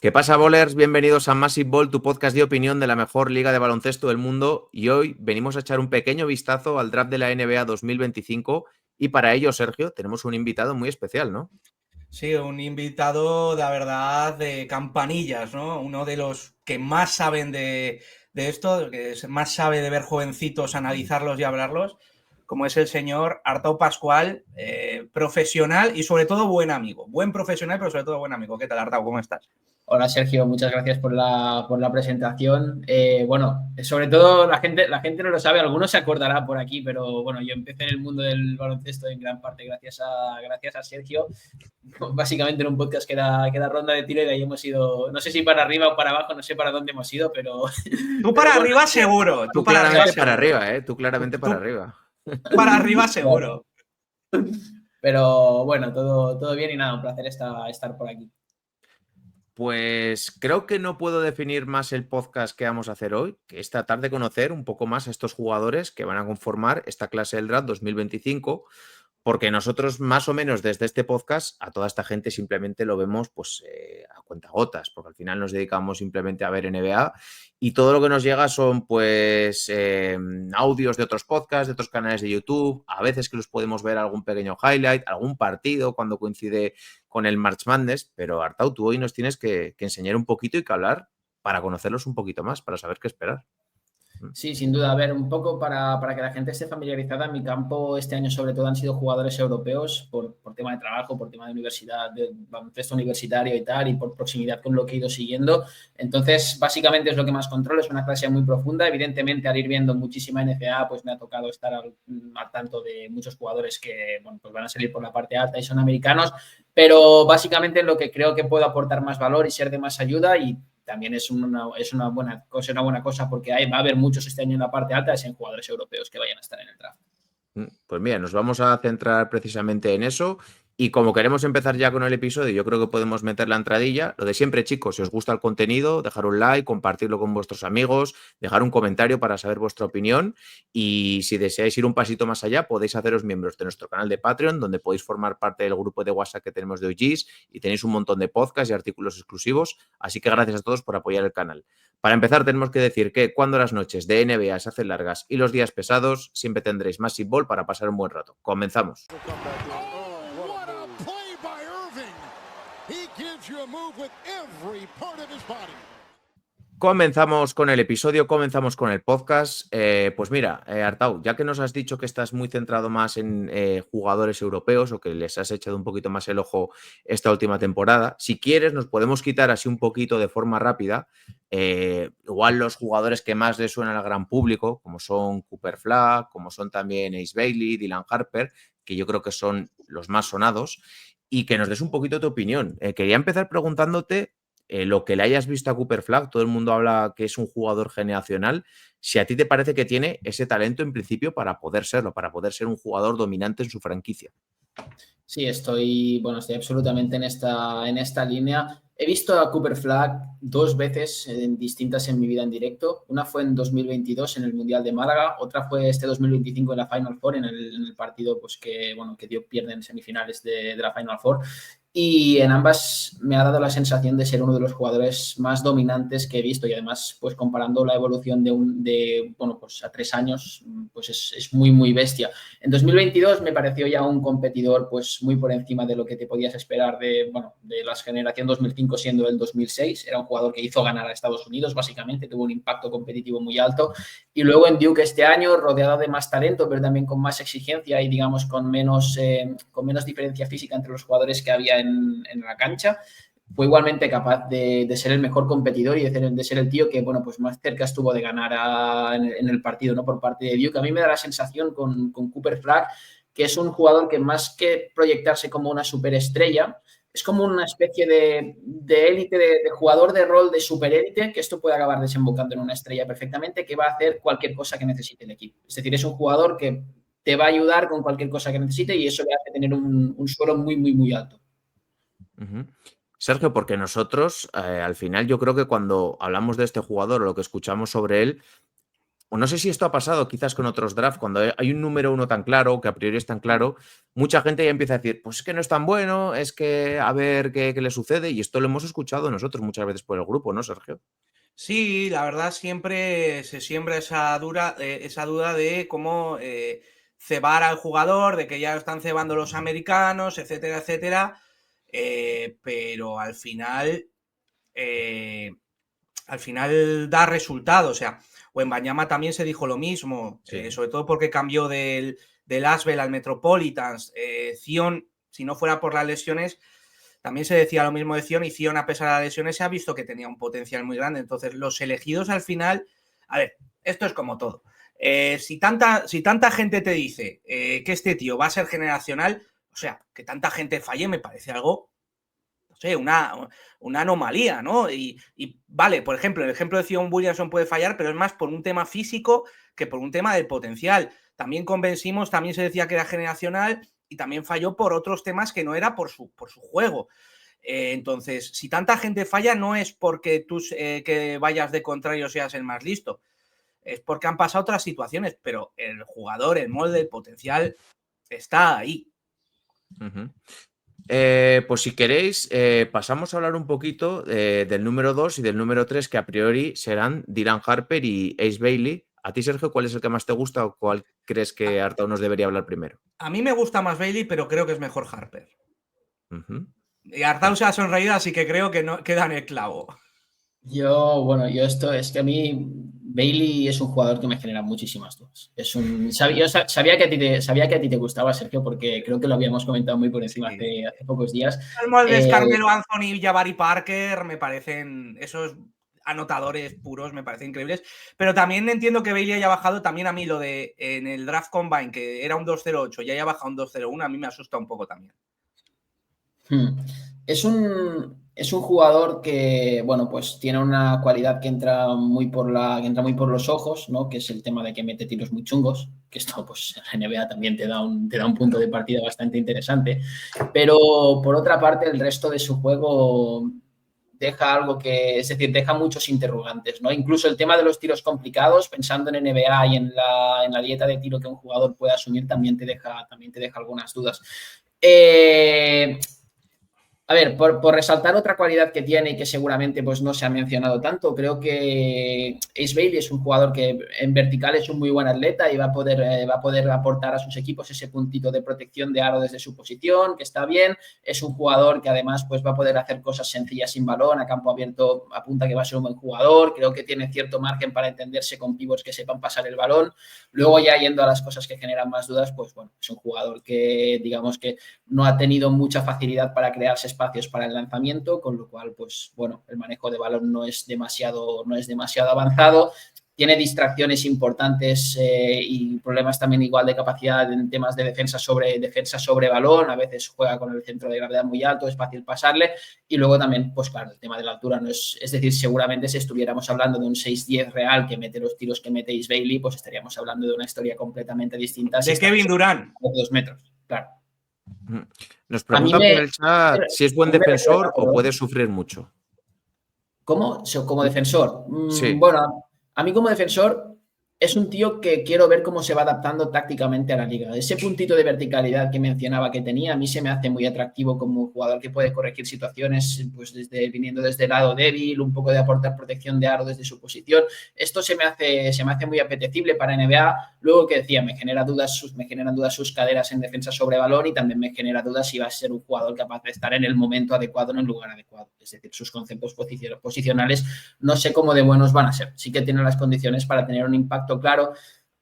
¿Qué pasa, bowlers? Bienvenidos a Massive Ball, tu podcast de opinión de la mejor liga de baloncesto del mundo. Y hoy venimos a echar un pequeño vistazo al draft de la NBA 2025. Y para ello, Sergio, tenemos un invitado muy especial, ¿no? Sí, un invitado, la verdad, de campanillas, ¿no? Uno de los que más saben de esto, que más sabe de ver jovencitos, analizarlos y hablarlos, como es el señor Artau Pascual, profesional y sobre todo buen amigo. Buen profesional, pero sobre todo buen amigo. ¿Qué tal, Artau? ¿Cómo estás? Hola Sergio, muchas gracias por la presentación. Bueno, sobre todo la gente no lo sabe, algunos se acordará por aquí, pero bueno, yo empecé en el mundo del baloncesto en gran parte gracias a Sergio, básicamente en un podcast que era Ronda de Tiro y de ahí hemos ido, no sé si para arriba o para abajo, no sé para dónde hemos ido, pero... Tú pero para bueno, arriba seguro, Tú tú para arriba claramente para seguro. arriba, ¿eh? Tú claramente para Tú arriba. para arriba seguro. pero bueno, todo bien y nada, un placer estar por aquí. Pues creo que no puedo definir más el podcast que vamos a hacer hoy, que es tratar de conocer un poco más a estos jugadores que van a conformar esta clase del draft 2025. Porque nosotros, más o menos, desde este podcast, a toda esta gente simplemente lo vemos pues a cuentagotas, porque al final nos dedicamos simplemente a ver NBA y todo lo que nos llega son pues audios de otros podcasts, de otros canales de YouTube, a veces que los podemos ver algún pequeño highlight, algún partido cuando coincide con el March Madness, pero Artau, tú hoy nos tienes que enseñar un poquito y que hablar para conocerlos un poquito más, para saber qué esperar. Sí, sin duda. A ver, un poco para que la gente esté familiarizada, en mi campo este año sobre todo han sido jugadores europeos por tema de trabajo, por tema de universidad, de baloncesto universitario y tal, y por proximidad con lo que he ido siguiendo. Entonces, básicamente es lo que más controlo, es una clase muy profunda. Evidentemente, al ir viendo muchísima NCAA, pues me ha tocado estar al tanto de muchos jugadores que bueno, pues van a salir por la parte alta y son americanos, pero básicamente lo que creo que puedo aportar más valor y ser de más ayuda y también es una buena cosa porque va a haber muchos este año en la parte alta, es en jugadores europeos que vayan a estar en el draft. Pues mira, nos vamos a centrar precisamente en eso y como queremos empezar ya con el episodio, yo creo que podemos meter la entradilla. Lo de siempre, chicos, si os gusta el contenido, dejar un like, compartirlo con vuestros amigos, dejar un comentario para saber vuestra opinión y si deseáis ir un pasito más allá, podéis haceros miembros de nuestro canal de Patreon, donde podéis formar parte del grupo de WhatsApp que tenemos de OGs y tenéis un montón de podcasts y artículos exclusivos. Así que gracias a todos por apoyar el canal. Para empezar, tenemos que decir que cuando las noches de NBA se hacen largas y los días pesados, siempre tendréis Massive Ball para pasar un buen rato. Comenzamos. Comenzamos con el episodio, comenzamos con el podcast. Pues mira, Artau, ya que nos has dicho que estás muy centrado más en jugadores europeos o que les has echado un poquito más el ojo esta última temporada, si quieres nos podemos quitar así un poquito de forma rápida, igual los jugadores que más les suenan al gran público, como son Cooper Flag, como son también Ace Bailey, Dylan Harper, que yo creo que son los más sonados, y que nos des un poquito tu opinión. Quería empezar preguntándote lo que le hayas visto a Cooper Flag, todo el mundo habla que es un jugador generacional. Si a ti te parece que tiene ese talento en principio para poder serlo, para poder ser un jugador dominante en su franquicia. Sí, estoy absolutamente en esta línea. He visto a Cooper Flag dos veces distintas en mi vida en directo. Una fue en 2022 en el Mundial de Málaga, otra fue este 2025 en la Final Four, en el partido pues, que dio pierde en semifinales de la Final Four. Y en ambas me ha dado la sensación de ser uno de los jugadores más dominantes que he visto y además, pues comparando la evolución pues a 3 años, pues es muy, muy bestia. En 2022 me pareció ya un competidor pues muy por encima de lo que te podías esperar de la generación 2005 siendo el 2006. Era un jugador que hizo ganar a Estados Unidos, básicamente, tuvo un impacto competitivo muy alto. Y luego en Duke este año, rodeado de más talento, pero también con más exigencia y digamos con menos diferencia física entre los jugadores que había en la cancha, fue igualmente capaz de ser el mejor competidor y de ser el tío que, pues más cerca estuvo de ganar en el partido, ¿no? Por parte de Duke. A mí me da la sensación con Cooper Flag que es un jugador que más que proyectarse como una superestrella, es como una especie de élite, de jugador de rol de superélite, que esto puede acabar desembocando en una estrella perfectamente, que va a hacer cualquier cosa que necesite el equipo. Es decir, es un jugador que te va a ayudar con cualquier cosa que necesite y eso le hace tener un suelo muy, muy, muy alto. Uh-huh. Sergio, porque nosotros al final yo creo que cuando hablamos de este jugador o lo que escuchamos sobre él, o no sé si esto ha pasado quizás con otros drafts, cuando hay un número uno tan claro, que a priori es tan claro, mucha gente ya empieza a decir, pues es que no es tan bueno, es que a ver qué le sucede, y esto lo hemos escuchado nosotros muchas veces por el grupo, ¿no, Sergio? Sí, la verdad siempre se siembra esa duda de cómo cebar al jugador, de que ya lo están cebando los americanos, etcétera, etcétera. Pero al final da resultado. O sea, o en Wembanyama también se dijo lo mismo, Sí. sobre todo porque cambió del Asvel al Metropolitans. Zion, si no fuera por las lesiones, también se decía lo mismo de Zion, y Zion, a pesar de las lesiones, se ha visto que tenía un potencial muy grande. Entonces, los elegidos al final, a ver, esto es como todo. Si tanta gente te dice que este tío va a ser generacional, o sea, que tanta gente falle me parece algo, no sé, una anomalía, ¿no? Y vale, por ejemplo, el ejemplo de Zion Williamson puede fallar, pero es más por un tema físico que por un tema de potencial. También con Ben Simmons también se decía que era generacional y también falló por otros temas que no era por su juego. Entonces, si tanta gente falla, no es porque tú que vayas de contrario seas el más listo, es porque han pasado otras situaciones, pero el jugador, el molde, el potencial está ahí. Uh-huh. Pues si queréis, pasamos a hablar un poquito del número 2 y del número 3, que a priori serán Dylan Harper y Ace Bailey. A ti, Sergio, ¿cuál es el que más te gusta o cuál crees que Artau nos debería hablar primero? A mí me gusta más Bailey, pero creo que es mejor Harper. Uh-huh. Y Artau se ha sonreído, así que creo que no queda en el clavo. Yo esto es que a mí Bailey es un jugador que me genera muchísimas dudas. Yo sabía que a ti te gustaba, Sergio, porque creo que lo habíamos comentado muy por encima hace pocos días. Los moldes Carmelo Anthony y Jabari Parker me parecen esos anotadores puros, me parecen increíbles. Pero también entiendo que Bailey haya bajado. También a mí lo de en el draft combine, que era un 2.08 y haya bajado un 2.01, a mí me asusta un poco también. Es un jugador que, bueno, pues tiene una cualidad que entra muy por los ojos, ¿no? Que es el tema de que mete tiros muy chungos, que esto, pues, en la NBA también te da un punto de partida bastante interesante. Pero, por otra parte, el resto de su juego deja deja muchos interrogantes, ¿no? Incluso el tema de los tiros complicados, pensando en NBA y en la dieta de tiro que un jugador puede asumir, también te deja algunas dudas. A ver, por resaltar otra cualidad que tiene y que seguramente pues, no se ha mencionado tanto, creo que Ace Bailey es un jugador que en vertical es un muy buen atleta y va a poder aportar a sus equipos ese puntito de protección de aro desde su posición, que está bien. Es un jugador que además pues, va a poder hacer cosas sencillas sin balón, a campo abierto apunta que va a ser un buen jugador. Creo que tiene cierto margen para entenderse con pivots que sepan pasar el balón. Luego ya yendo a las cosas que generan más dudas, pues bueno, es un jugador que digamos que no ha tenido mucha facilidad para crearse espacios para el lanzamiento, con lo cual, pues bueno, el manejo de balón no es demasiado avanzado. Tiene distracciones importantes y problemas también igual de capacidad en temas de defensa sobre balón. A veces juega con el centro de gravedad muy alto, es fácil pasarle. Y luego también, pues claro, el tema de la altura no es decir, seguramente si estuviéramos hablando de un 6'10 real que mete los tiros que mete Ace Bailey, pues estaríamos hablando de una historia completamente distinta. De Kevin Durant. 2 metros, claro. Nos preguntan por el chat si es buen defensor o puede sufrir mucho. ¿Cómo? Como defensor. Sí. Bueno, a mí como defensor es un tío que quiero ver cómo se va adaptando tácticamente a la liga. Ese puntito de verticalidad que mencionaba que tenía, a mí se me hace muy atractivo como jugador que puede corregir situaciones, pues viniendo desde el lado débil, un poco de aportar protección de aro desde su posición. Esto se me hace muy apetecible para NBA. Luego, que decía, me generan dudas sus caderas en defensa sobre balón y también me genera dudas si va a ser un jugador capaz de estar en el momento adecuado, en el lugar adecuado. Es decir, sus conceptos posicionales no sé cómo de buenos van a ser. Sí que tienen las condiciones para tener un impacto claro.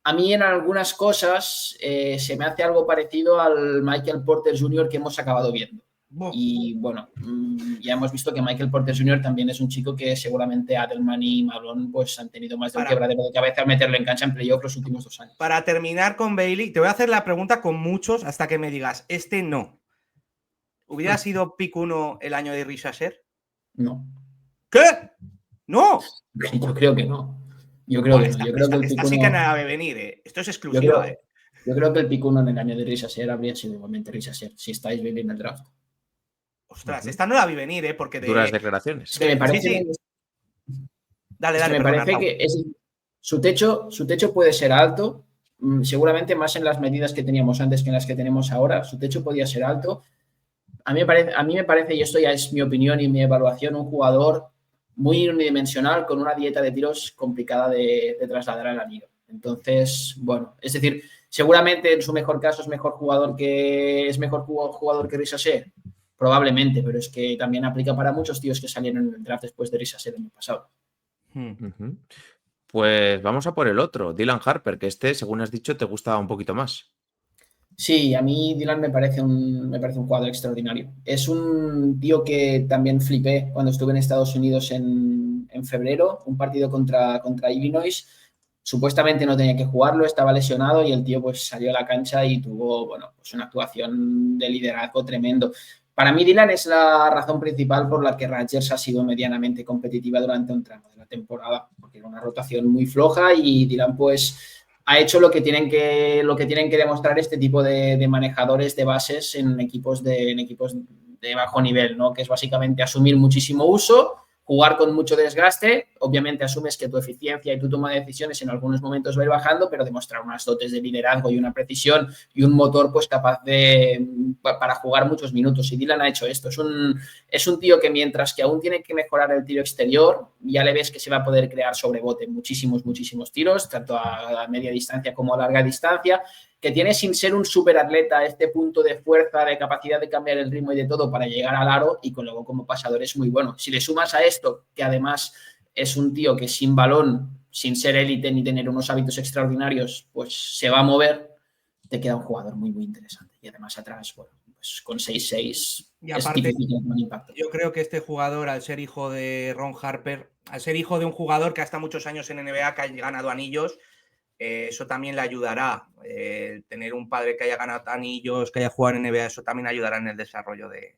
A mí en algunas cosas se me hace algo parecido al Michael Porter Jr. que hemos acabado viendo. Y bueno, ya hemos visto que Michael Porter Jr. también es un chico que seguramente Adelman y Malone pues han tenido más de un quebradero de cabeza al meterlo en cancha en playoff los últimos 2 años. Para terminar con Bailey, te voy a hacer la pregunta con muchos hasta que me digas, este no. ¿Hubiera sido pick 1 el año de Risa Ser? No. ¿Qué? ¿No? Yo creo que no. Yo creo que no. Yo creo que el esta sí que no la ve venir, Esto es exclusiva, Yo creo que el pick 1 en el año de Risa Ser habría sido igualmente Risa Ser, si estáis bien en el draft. Ostras, esta no la vi venir, porque duras declaraciones. Es que me parece... Sí. Dale, me parece que Su techo puede ser alto, seguramente más en las medidas que teníamos antes que en las que tenemos ahora. Su techo podía ser alto. A mí me parece, y esto ya es mi opinión y mi evaluación, un jugador muy unidimensional con una dieta de tiros complicada de trasladar al anillo. Entonces, bueno, es decir, seguramente en su mejor caso es mejor jugador que Risasé, probablemente, pero es que también aplica para muchos tíos que salieron en el draft después de Risasé el año pasado. Uh-huh. Pues vamos a por el otro, Dylan Harper, que según has dicho, te gusta un poquito más. Sí, a mí Dylan me parece un jugador extraordinario. Es un tío que también flipé cuando estuve en Estados Unidos en febrero, un partido contra Illinois. Supuestamente no tenía que jugarlo, estaba lesionado y el tío pues salió a la cancha y tuvo, bueno, pues una actuación de liderazgo tremendo. Para mí Dylan es la razón principal por la que Rangers ha sido medianamente competitiva durante un tramo de la temporada, porque era una rotación muy floja y Dylan pues ha hecho lo que tienen que demostrar este tipo de manejadores de bases en equipos de bajo nivel, ¿no? Que es básicamente asumir muchísimo uso, jugar con mucho desgaste. Obviamente asumes que tu eficiencia y tu toma de decisiones en algunos momentos va a ir bajando, pero demostrar unas dotes de liderazgo y una precisión y un motor pues capaz para jugar muchos minutos. Y Dylan ha hecho esto. Es un tío que mientras que aún tiene que mejorar el tiro exterior, ya le ves que se va a poder crear sobre bote muchísimos tiros, tanto a media distancia como a larga distancia, que tiene, sin ser un superatleta, este punto de fuerza, de capacidad de cambiar el ritmo y de todo para llegar al aro, y con luego como pasador es muy bueno. Si le sumas a esto, que además es un tío que sin balón, sin ser élite ni tener unos hábitos extraordinarios, pues se va a mover, te queda un jugador muy, muy interesante. Y además atrás, bueno, pues con 6'6", y aparte, es difícil tener un impacto. Yo creo que este jugador, al ser hijo de Ron Harper, al ser hijo de un jugador que ha estado muchos años en NBA, que ha ganado anillos, eso también le ayudará. Tener un padre que haya ganado anillos, que haya jugado en NBA, eso también ayudará en el desarrollo de...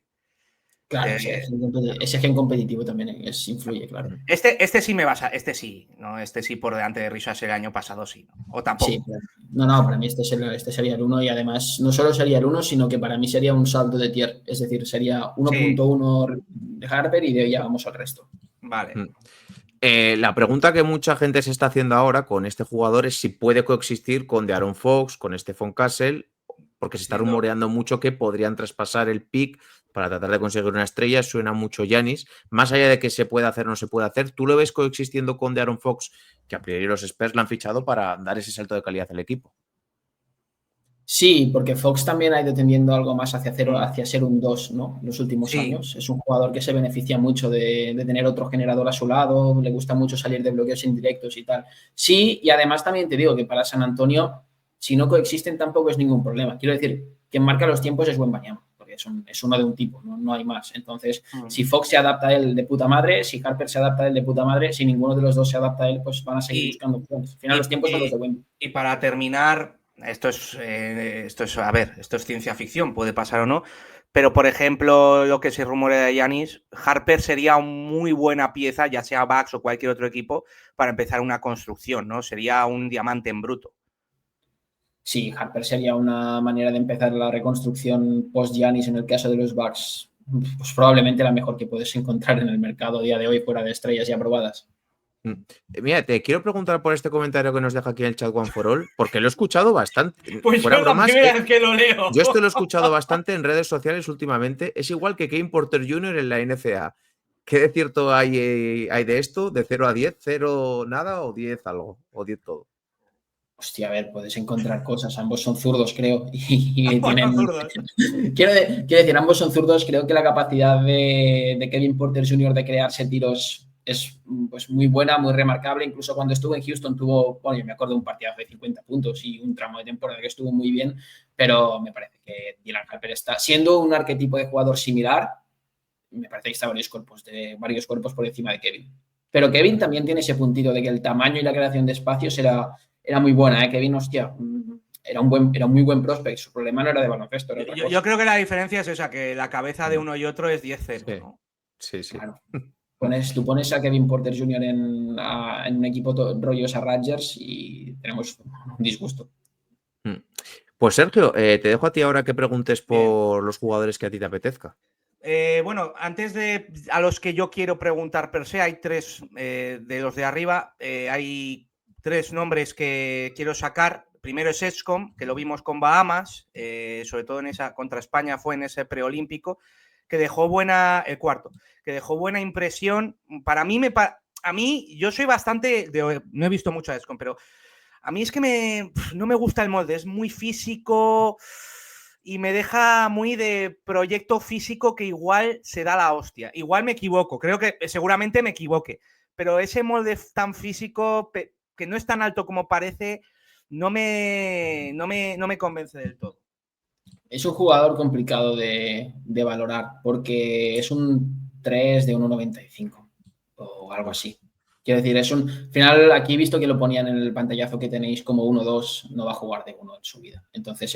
Claro, ese gen competitivo también influye, claro. Este sí me basa, este sí, ¿no? Este sí por delante de Risas el año pasado, sí, ¿no? O tampoco. Sí, no, para mí este sería el 1 y además no solo sería el 1, sino que para mí sería un salto de tier, es decir, sería 1.1 de Harper y de ahí ya vamos al resto. Vale. La pregunta que mucha gente se está haciendo ahora con este jugador es si puede coexistir con De'Aaron Fox, con Stephon Castle, porque se está rumoreando mucho que podrían traspasar el pick para tratar de conseguir una estrella. Suena mucho Giannis. Más allá de que se puede hacer o no se puede hacer, ¿tú lo ves coexistiendo con De'Aaron Fox, que a priori los Spurs la han fichado para dar ese salto de calidad al equipo? Sí, porque Fox también ha ido tendiendo algo más hacia ser un 2, ¿no? En los últimos años. Es un jugador que se beneficia mucho de tener otro generador a su lado, le gusta mucho salir de bloqueos indirectos y tal. Sí, y además también te digo que para San Antonio, si no coexisten tampoco es ningún problema. Quiero decir, quien marca los tiempos es Wembanyama, porque es uno de un tipo, no hay más. Entonces, si Fox se adapta a él de puta madre, si Harper se adapta a él de puta madre, si ninguno de los dos se adapta a él, pues van a seguir buscando opciones. Al final los tiempos son los de Wemby. Y para terminar... Esto es ciencia ficción, puede pasar o no, pero por ejemplo, lo que se rumorea de Giannis, Harper sería una muy buena pieza, ya sea Bucks o cualquier otro equipo, para empezar una construcción, ¿no? Sería un diamante en bruto. Sí, Harper sería una manera de empezar la reconstrucción post-Giannis en el caso de los Bucks, pues probablemente la mejor que puedes encontrar en el mercado a día de hoy fuera de estrellas ya probadas. Mira, te quiero preguntar por este comentario que nos deja aquí en el chat One for All, porque lo he escuchado bastante. Pues yo la primera vez que lo leo. Yo esto lo he escuchado bastante en redes sociales últimamente. Es igual que Kevin Porter Jr. en la NCAA. ¿Qué de cierto hay de esto? ¿De 0 a 10? ¿0 nada o 10 algo? ¿O 10 todo? Hostia, a ver, puedes encontrar cosas. Ambos son zurdos, creo. Y tienen... zurdos. Quiero decir, ambos son zurdos. Creo que la capacidad de Kevin Porter Jr. de crearse tiros es pues muy buena, muy remarcable. Incluso cuando estuvo en Houston tuvo, bueno, yo me acuerdo de un partidazo de 50 puntos y un tramo de temporada que estuvo muy bien, pero me parece que Dylan Harper está siendo un arquetipo de jugador similar. Me parece que está varios cuerpos por encima de Kevin. Pero Kevin también tiene ese puntito de que el tamaño y la creación de espacios era muy buena, ¿eh? Kevin, hostia, era un muy buen prospect. Su problema no era de baloncesto. Yo creo que la diferencia es esa, que la cabeza de uno y otro es 10-0. Sí. ¿no? Sí. Claro. Tú pones a Kevin Porter Jr. en un equipo rollos a Rangers y tenemos un disgusto. Pues Sergio, te dejo a ti ahora que preguntes por los jugadores que a ti te apetezca. Bueno, antes de a los que yo quiero preguntar per se, hay tres de los de arriba. Hay 3 nombres que quiero sacar. Primero es Edgecombe, que lo vimos con Bahamas, sobre todo en esa contra España fue en ese preolímpico, que dejó el cuarto, que dejó buena impresión. Para mí, yo soy bastante, no he visto mucho a Edgecombe, pero a mí es que no me gusta el molde, es muy físico y me deja muy de proyecto físico que igual se da la hostia. Igual me equivoco, creo que seguramente me equivoque, pero ese molde tan físico que no es tan alto como parece, no me convence del todo. Es un jugador complicado de valorar porque es un 3 de 1,95 o algo así. Quiero decir, al final aquí he visto que lo ponían en el pantallazo que tenéis como 1-2, no va a jugar de 1 en su vida. Entonces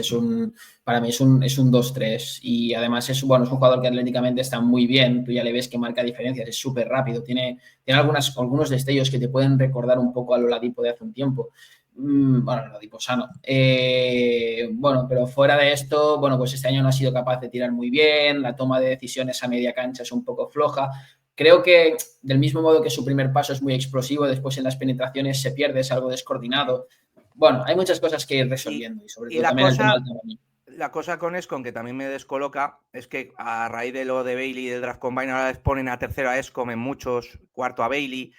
para mí es un 2-3 y además es un jugador que atléticamente está muy bien, tú ya le ves que marca diferencias, es súper rápido, tiene algunos destellos que te pueden recordar un poco a Oladipo de hace un tiempo. Oladipo sano. Pero fuera de esto, pues este año no ha sido capaz de tirar muy bien, la toma de decisiones a media cancha es un poco floja. Creo que del mismo modo que su primer paso es muy explosivo, después en las penetraciones se pierde, es algo descoordinado. Bueno, hay muchas cosas que ir resolviendo y sobre todo también el tema del tamaño. La cosa con Edgecombe que también me descoloca es que a raíz de lo de Bailey y del Draft Combine ahora les ponen a tercero a Edgecombe en muchos, cuarto a Bailey.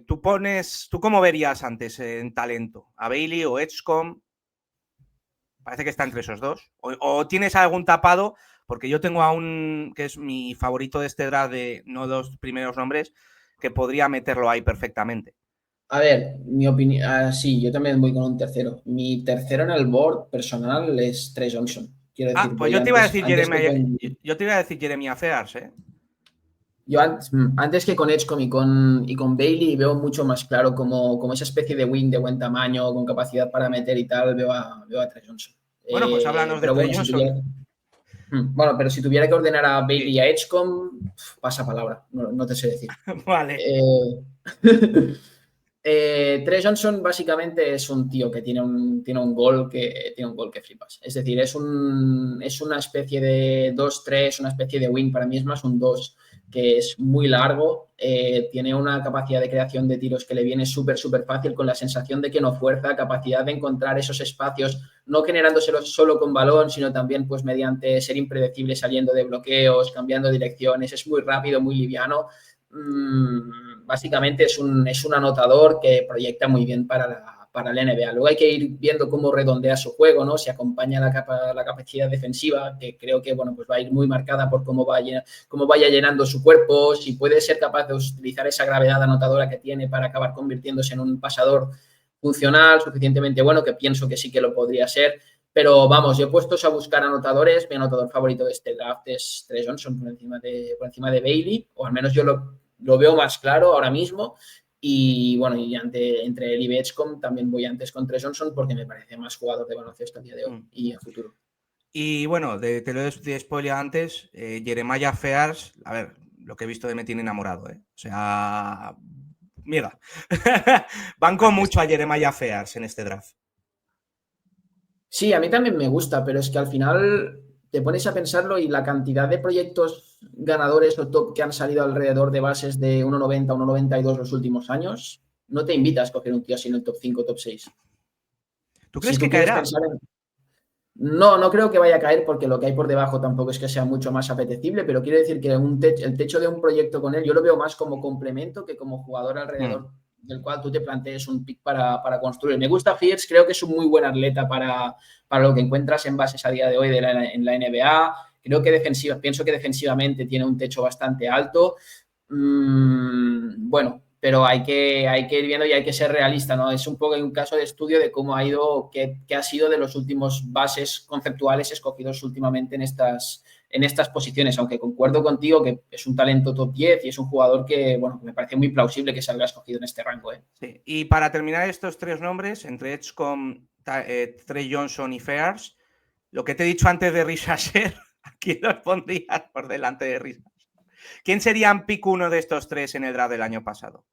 ¿Tú cómo verías antes en talento? ¿A Bailey o Edgecombe? Parece que está entre esos dos. ¿O tienes algún tapado? Porque yo tengo a que es mi favorito de este draft de no dos primeros nombres, que podría meterlo ahí perfectamente. A ver, mi opinión, sí, yo también voy con un tercero. Mi tercero en el board personal es Tre Johnson. Quiero decir, pues yo te iba a decir Jeremiah Fears, ¿eh? Yo antes que con Edgecombe y con Bailey veo mucho más claro como esa especie de wing de buen tamaño, con capacidad para meter y tal, veo a Tre Johnson. Bueno, pues háblanos de Tre Johnson. Pero si tuviera que ordenar a Bailey y a Edgecombe, pasa palabra, no te sé decir. Vale. Tre Johnson básicamente es un tío que tiene un gol que flipas. Es decir, es una especie de 2-3, una especie de wing, para mí es más un 2, que es muy largo, tiene una capacidad de creación de tiros que le viene súper fácil, con la sensación de que no fuerza, capacidad de encontrar esos espacios, no generándoselos solo con balón, sino también pues mediante ser impredecible saliendo de bloqueos, cambiando direcciones, es muy rápido, muy liviano. Básicamente es un anotador que proyecta muy bien para la NBA. Luego hay que ir viendo cómo redondea su juego, ¿no? Si acompaña la capacidad defensiva, que creo que pues va a ir muy marcada por cómo vaya llenando su cuerpo, si puede ser capaz de utilizar esa gravedad anotadora que tiene para acabar convirtiéndose en un pasador funcional suficientemente bueno, que pienso que sí que lo podría ser. Pero vamos, yo he puesto a buscar anotadores. Mi anotador favorito de este draft es Tre Johnson por encima de Bailey, o al menos yo lo veo más claro ahora mismo. Y bueno, entre él y Edgecombe también voy antes con Tre Johnson porque me parece más jugador de baloncesto a día de hoy y a futuro. Y bueno, te lo he spoileado antes, Jeremiah Fears, a ver, lo que he visto de me tiene enamorado, ¿eh? O sea, mira, banco mucho a Jeremiah Fears en este draft. Sí, a mí también me gusta, pero es que al final te pones a pensarlo y la cantidad de proyectos ganadores o top que han salido alrededor de bases de 1,90, 1,92 los últimos años, no te invita a escoger un tío así en el top 5, top 6. ¿Tú crees que caerá? No creo que vaya a caer porque lo que hay por debajo tampoco es que sea mucho más apetecible, pero quiero decir que el techo de un proyecto con él yo lo veo más como complemento que como jugador alrededor del cual tú te plantees un pick para construir. Me gusta Fears, creo que es un muy buen atleta para lo que encuentras en bases a día de hoy en la NBA. Creo que pienso que defensivamente tiene un techo bastante alto. Pero hay que ir viendo y hay que ser realista, ¿no? Es un poco un caso de estudio de cómo ha ido, qué ha sido de los últimos bases conceptuales escogidos últimamente en estas posiciones, aunque concuerdo contigo que es un talento top 10 y es un jugador que, me parece muy plausible que salga escogido en este rango, ¿eh? Sí. Y para terminar estos tres nombres, entre Edgecombe, Tre Johnson y Fears, lo que te he dicho antes de Rhys Asher, ¿a quién los pondrías por delante de Rhys Asher? ¿Quién serían pick 1 de estos tres en el draft del año pasado?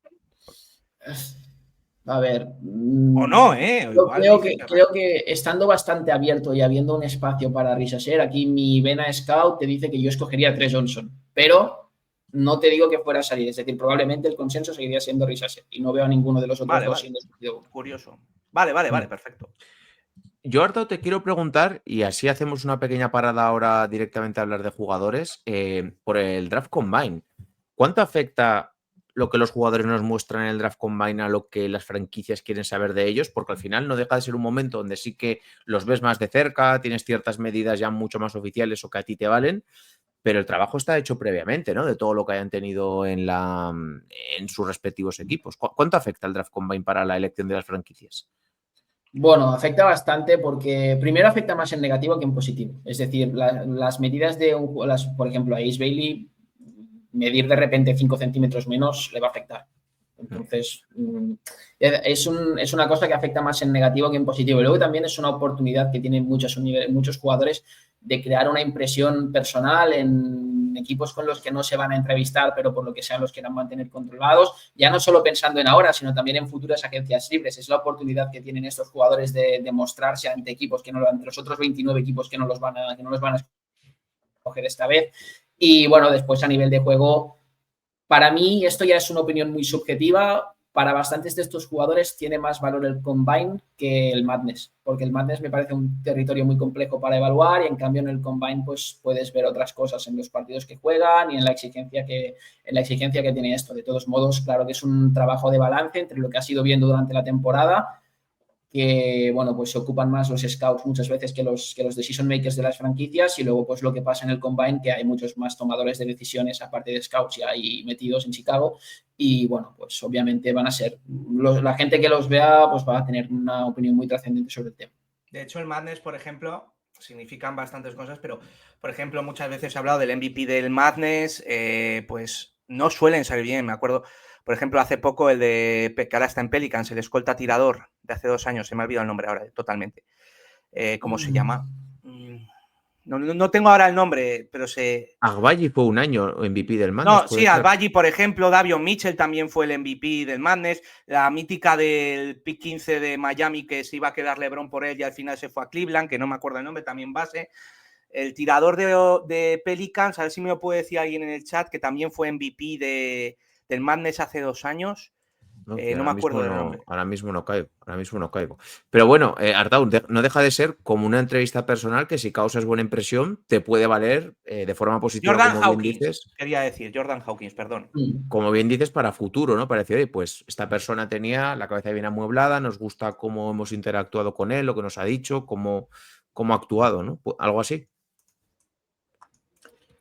A ver. O no, ¿eh? Yo creo que estando bastante abierto y habiendo un espacio para Rhys Asher, aquí mi vena scout te dice que yo escogería a Tre Johnson. Pero no te digo que fuera a salir. Es decir, probablemente el consenso seguiría siendo Riz Ahmed y no veo a ninguno de los otros dos siendo escogido. Curioso. Vale, perfecto. Yo, Artau, te quiero preguntar, y así hacemos una pequeña parada ahora directamente a hablar de jugadores, por el Draft Combine. ¿Cuánto afecta lo que los jugadores nos muestran en el Draft Combine a lo que las franquicias quieren saber de ellos? Porque al final no deja de ser un momento donde sí que los ves más de cerca, tienes ciertas medidas ya mucho más oficiales o que a ti te valen, pero el trabajo está hecho previamente, ¿no? De todo lo que hayan tenido en sus respectivos equipos. ¿Cuánto afecta el Draft Combine para la elección de las franquicias? Bueno, afecta bastante porque primero afecta más en negativo que en positivo. Es decir, las medidas de, por ejemplo, a Ace Bailey, medir de repente 5 centímetros menos le va a afectar. Entonces, es una cosa que afecta más en negativo que en positivo. Y luego también es una oportunidad que tienen muchos jugadores de crear una impresión personal en equipos con los que no se van a entrevistar, pero por lo que sea los quieran mantener controlados, ya no solo pensando en ahora, sino también en futuras agencias libres. Es la oportunidad que tienen estos jugadores de mostrarse ante equipos que no, ante los otros 29 equipos que no los van a escoger esta vez. Y bueno, después a nivel de juego, para mí esto ya es una opinión muy subjetiva. Para bastantes de estos jugadores tiene más valor el Combine que el Madness, porque el Madness me parece un territorio muy complejo para evaluar y en cambio en el Combine pues puedes ver otras cosas en los partidos que juegan y en la exigencia que tiene esto. De todos modos, claro que es un trabajo de balance entre lo que has ido viendo durante la temporada, que bueno, pues se ocupan más los scouts muchas veces que los decision makers de las franquicias, y luego pues lo que pasa en el Combine, que hay muchos más tomadores de decisiones aparte de scouts y ahí metidos en Chicago, y bueno, pues obviamente van a ser la gente que los vea pues va a tener una opinión muy trascendente sobre el tema. De hecho, el Madness, por ejemplo, significan bastantes cosas, pero por ejemplo muchas veces he hablado del MVP del Madness, pues no suelen salir bien. Me acuerdo, por ejemplo, hace poco el de que ahora está en Pelicans, el escolta tirador de hace 2 años, se me ha olvidado el nombre ahora totalmente. ¿Cómo se llama? No tengo ahora el nombre, pero Agbaji fue un año MVP del Madness. No, sí, Agbaji, por ejemplo, Davion Mitchell también fue el MVP del Madness, la mítica del pick 15 de Miami que se iba a quedar LeBron por él y al final se fue a Cleveland, que no me acuerdo el nombre, también base. El tirador de Pelicans, a ver si me lo puede decir alguien en el chat, que también fue MVP del Madness hace 2 años. No me acuerdo del nombre. Ahora mismo no caigo. Pero bueno, Artau, no deja de ser como una entrevista personal que si causas buena impresión te puede valer de forma positiva. Jordan Hawkins, quería decir, Jordan Hawkins, perdón. Como bien dices, para futuro, ¿no? Para decir, oye, pues esta persona tenía la cabeza bien amueblada, nos gusta cómo hemos interactuado con él, lo que nos ha dicho, cómo ha actuado, ¿no? Algo así.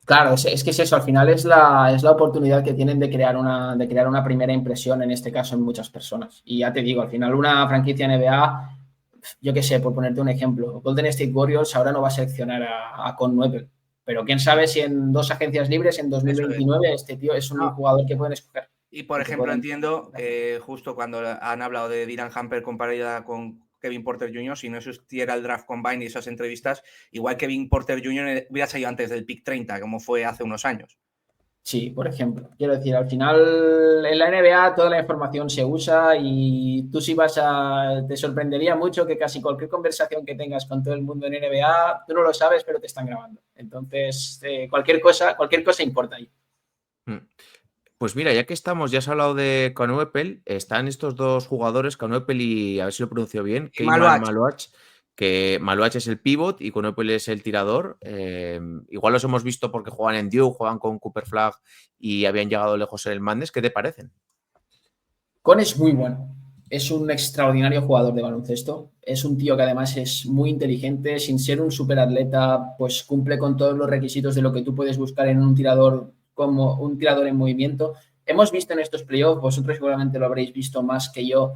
Claro, es que es eso, al final es la oportunidad que tienen de crear una primera impresión, en este caso en muchas personas. Y ya te digo, al final una franquicia NBA, yo qué sé, por ponerte un ejemplo, Golden State Warriors ahora no va a seleccionar a Con Nueppel, pero quién sabe si en 2 agencias libres en 2029 este tío es un jugador que pueden escoger. Y por ejemplo, entiendo que justo cuando han hablado de Dylan Hamper comparada con Kevin Porter Jr., si no existiera el Draft Combine y esas entrevistas, igual Kevin Porter Jr. hubiera salido antes del pick 30, como fue hace unos años. Sí, por ejemplo. Quiero decir, al final en la NBA toda la información se usa y tú te sorprendería mucho que casi cualquier conversación que tengas con todo el mundo en NBA, tú no lo sabes, pero te están grabando. Entonces, cualquier cosa importa ahí. Pues mira, ya que estamos, ya has hablado de Con Nuppel, están estos 2 jugadores, Con Nuppel y, a ver si lo pronuncio bien, Keyman Maluach, que Maluach es el pivot y Con Nuppel es el tirador. Igual los hemos visto porque juegan en Duke, juegan con Cooper Flag y habían llegado lejos en el Madness. ¿Qué te parecen? Con es muy bueno. Es un extraordinario jugador de baloncesto. Es un tío que además es muy inteligente, sin ser un superatleta, pues cumple con todos los requisitos de lo que tú puedes buscar en un tirador, como un tirador en movimiento. Hemos visto en estos playoffs, vosotros seguramente lo habréis visto más que yo,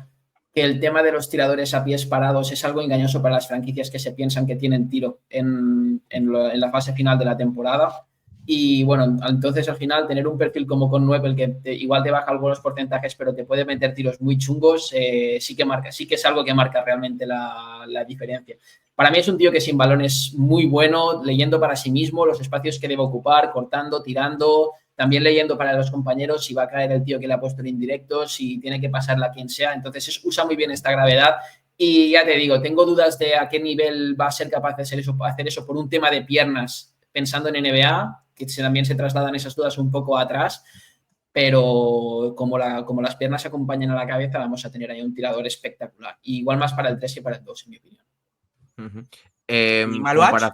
que el tema de los tiradores a pies parados es algo engañoso para las franquicias que se piensan que tienen tiro en la fase final de la temporada. Y bueno, entonces al final tener un perfil como Con Nuppel que igual te baja algunos porcentajes, pero te puede meter tiros muy chungos, sí que es algo que marca realmente la diferencia. Para mí es un tío que sin balón es muy bueno, leyendo para sí mismo los espacios que debe ocupar, cortando, tirando, también leyendo para los compañeros si va a caer el tío que le ha puesto el indirecto, si tiene que pasarla a quien sea. Entonces usa muy bien esta gravedad. Y ya te digo, tengo dudas de a qué nivel va a ser capaz de hacer eso por un tema de piernas pensando en NBA, que también se trasladan esas dudas un poco atrás, pero como las piernas se acompañan a la cabeza, vamos a tener ahí un tirador espectacular. Y igual más para el 3 que para el 2, en mi opinión. ¿Y Maluach?